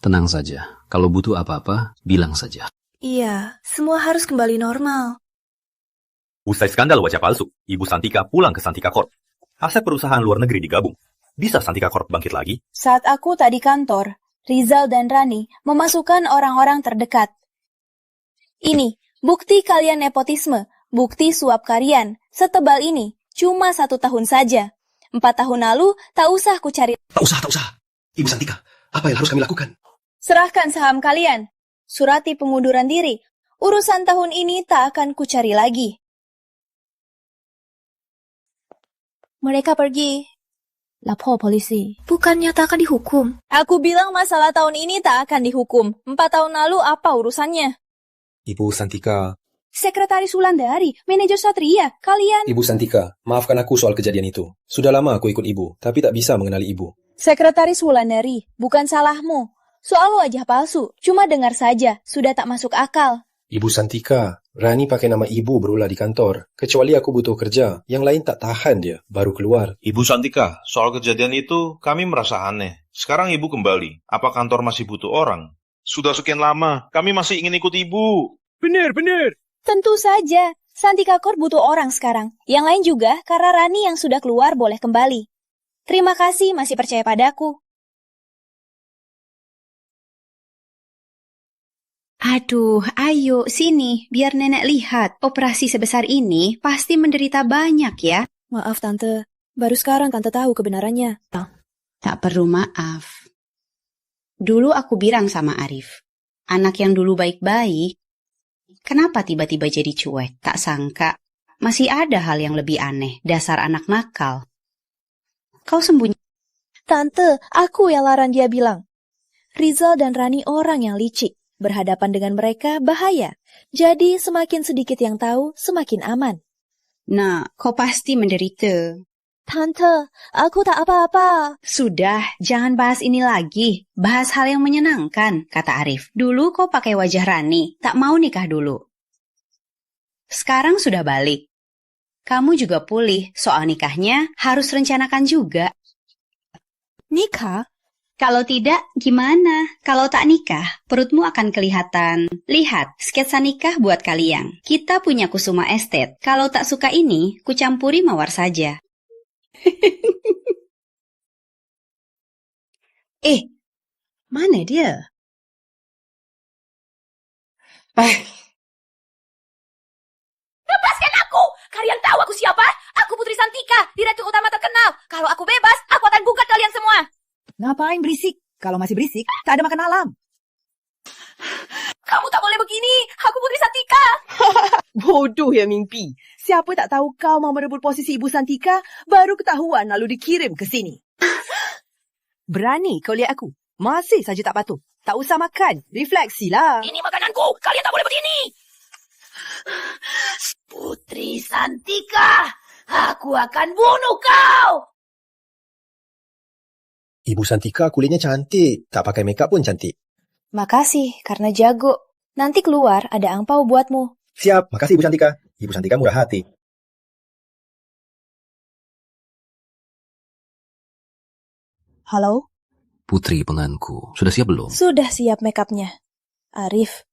Tenang saja, kalau butuh apa-apa, bilang saja. Iya, semua harus kembali normal. Usai skandal wajah palsu, Ibu Santika pulang ke Santika Corp. Aset perusahaan luar negeri digabung. Bisa Santika Corp bangkit lagi? Saat aku tak di kantor, Rizal dan Rani memasukkan orang-orang terdekat. Ini, bukti kalian nepotisme, bukti suap kalian, setebal ini, cuma 1 tahun saja. 4 tahun lalu, tak usah ku cari. Tak usah. Ibu Santika, apa yang harus kami lakukan? Serahkan saham kalian, surati pengunduran diri. Urusan tahun ini tak akan ku cari lagi. Mereka pergi. Lapor polisi. Bukannya tak akan dihukum? Aku bilang masalah tahun ini tak akan dihukum. 4 tahun lalu apa urusannya? Ibu Santika. Sekretaris Wulandari, manajer Satria, kalian... Ibu Santika, maafkan aku soal kejadian itu. Sudah lama aku ikut ibu, tapi tak bisa mengenali ibu. Sekretaris Wulandari, bukan salahmu. Soal wajah palsu, cuma dengar saja, sudah tak masuk akal. Ibu Santika, Rani pakai nama ibu berulah di kantor. Kecuali aku butuh kerja, yang lain tak tahan dia, baru keluar. Ibu Santika, soal kejadian itu kami merasa aneh. Sekarang ibu kembali. Apa kantor masih butuh orang? Sudah sekian lama, kami masih ingin ikut ibu. Benar. Tentu saja. Santika Corp butuh orang sekarang. Yang lain juga karena Rani yang sudah keluar boleh kembali. Terima kasih masih percaya padaku. Aduh, ayo sini, biar nenek lihat. Operasi sebesar ini pasti menderita banyak ya. Maaf Tante, baru sekarang Tante tahu kebenarannya. Tak perlu maaf. Dulu aku bilang sama Arif, anak yang dulu baik-baik, kenapa tiba-tiba jadi cuek? Tak sangka, masih ada hal yang lebih aneh, dasar anak nakal. Kau sembunyi. Tante, aku yang larang dia bilang. Rizal dan Rani orang yang licik. Berhadapan dengan mereka bahaya. Jadi semakin sedikit yang tahu, semakin aman. Nah, kau pasti menderita. Tante, aku tak apa-apa. Sudah, jangan bahas ini lagi. Bahas hal yang menyenangkan, kata Arif. Dulu kau pakai wajah Rani, tak mau nikah dulu. Sekarang sudah balik. Kamu juga pulih, soal nikahnya harus rencanakan juga. Nikah? Kalau tidak, gimana? Kalau tak nikah, perutmu akan kelihatan. Lihat, sketsa nikah buat kalian. Kita punya Kusuma Estate. Kalau tak suka ini, kucampuri mawar saja. Mana dia? Lepaskan aku! Kalian tahu aku siapa? Aku Putri Santika, direktur utama terkenal. Kalau aku bebas, aku akan buka kalian semua. Ngapain berisik? Kalau masih berisik, tak ada makan malam. Kamu tak boleh begini. Aku Putri Santika. Bodoh ya mimpi. Siapa tak tahu kau mau merebut posisi Ibu Santika, baru ketahuan lalu dikirim ke sini. Berani kau lihat aku. Masih saja tak patuh. Tak usah makan. Refleksilah. Ini makananku. Kalian tak boleh begini. Putri Santika, aku akan bunuh kau. Ibu Santika kulitnya cantik, tak pakai makeup pun cantik. Makasih, karena jago. Nanti keluar ada angpau buatmu. Siap, makasih Ibu Santika. Ibu Santika murah hati. Halo? Putri penganku, sudah siap belum? Sudah siap makeupnya. Arif,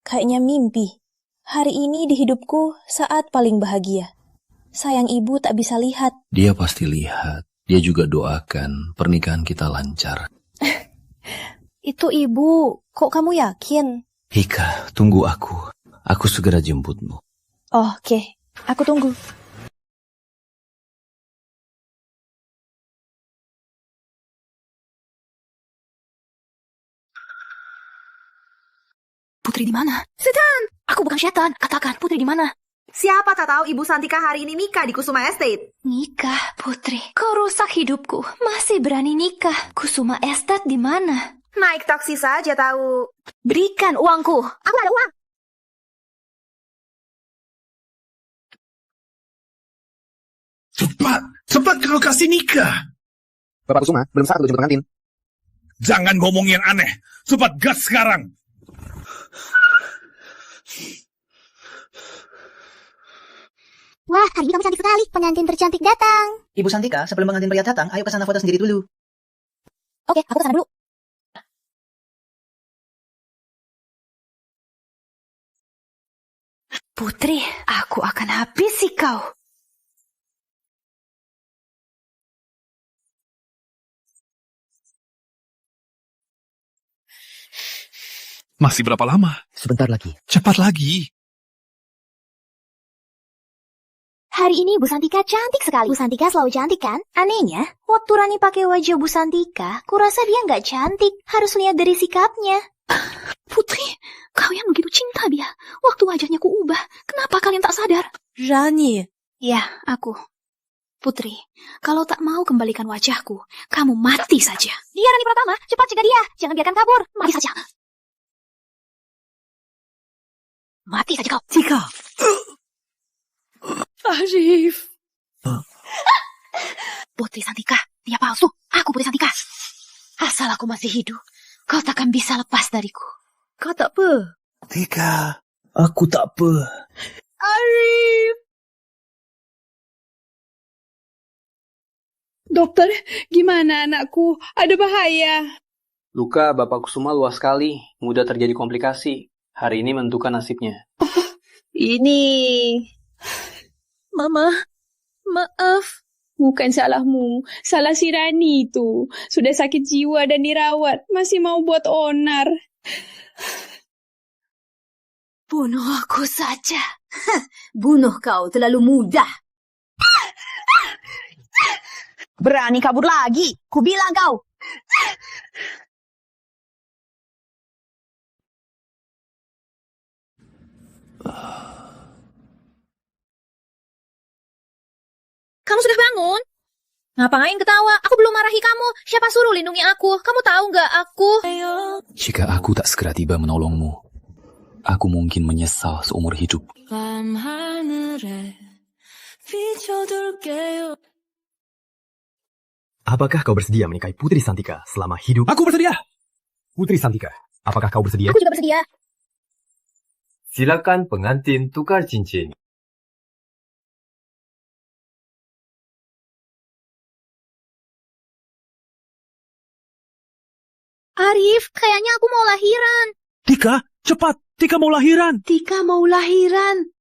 kayaknya mimpi. Hari ini di hidupku saat paling bahagia. Sayang ibu tak bisa lihat. Dia pasti lihat. Dia juga doakan pernikahan kita lancar. Itu ibu, kok kamu yakin? Hika, tunggu aku. Aku segera jemputmu. Oh, oke. Aku tunggu. Putri di mana? Setan! Aku bukan setan. Katakan, Putri di mana? Siapa tak tahu Ibu Santika hari ini nikah di Kusuma Estate? Nikah, Putri. Kau rusak hidupku. Masih berani nikah. Kusuma Estate di mana? Naik taksi saja tahu. Berikan uangku. Aku ada uang. Cepat kau kasih nikah. Bapak Kusuma, belum saat untuk jemput pengantin. Jangan ngomong yang aneh. Cepat gas sekarang. Wah, hari ini kamu cantik sekali. Pengantin tercantik datang. Ibu Santika, sebelum pengantin pria datang, ayo ke sana foto sendiri dulu. Oke, aku ke sana dulu. Putri, aku akan habisi kau. Masih berapa lama? Sebentar lagi. Cepat lagi. Hari ini Bu Santika cantik sekali. Bu Santika selalu cantik kan? Anehnya, waktu Rani pakai wajah Bu Santika, kurasa dia nggak cantik. Harus lihat dari sikapnya. Putri, kau yang begitu cinta dia. Waktu wajahnya ku ubah, kenapa kalian tak sadar? Rani. Ya, aku. Putri, kalau tak mau kembalikan wajahku, kamu mati saja. Dia Rani Pratama, cepat cegah dia. Jangan biarkan kabur. Mati saja. Mati saja kau. Tika. Arif. Putri Santika, dia palsu. Aku Putri Santika. Asal aku masih hidup, kau takkan bisa lepas dariku. Kau tak apa? Tika, Aku tak apa. Arif! Dokter, gimana anakku? Ada bahaya. Luka Bapak Kusuma luas sekali, mudah terjadi komplikasi. Hari ini menentukan nasibnya. Ini... Mama, maaf. Bukan salahmu, salah si Rani itu. Sudah sakit jiwa dan dirawat, masih mau buat onar. Bunuh aku saja. Bunuh kau terlalu mudah. Berani kabur lagi, ku bilang kau. Kamu sudah bangun? Ngapain ketawa? Aku belum marahi kamu. Siapa suruh lindungi aku? Kamu tahu nggak aku? Jika aku tak segera tiba menolongmu, aku mungkin menyesal seumur hidup. Apakah kau bersedia menikahi Putri Santika selama hidup? Aku bersedia! Putri Santika, apakah kau bersedia? Aku juga bersedia. Silakan pengantin tukar cincin. Arif, kayaknya aku mau lahiran. Tika, cepat! Tika mau lahiran! Tika mau lahiran.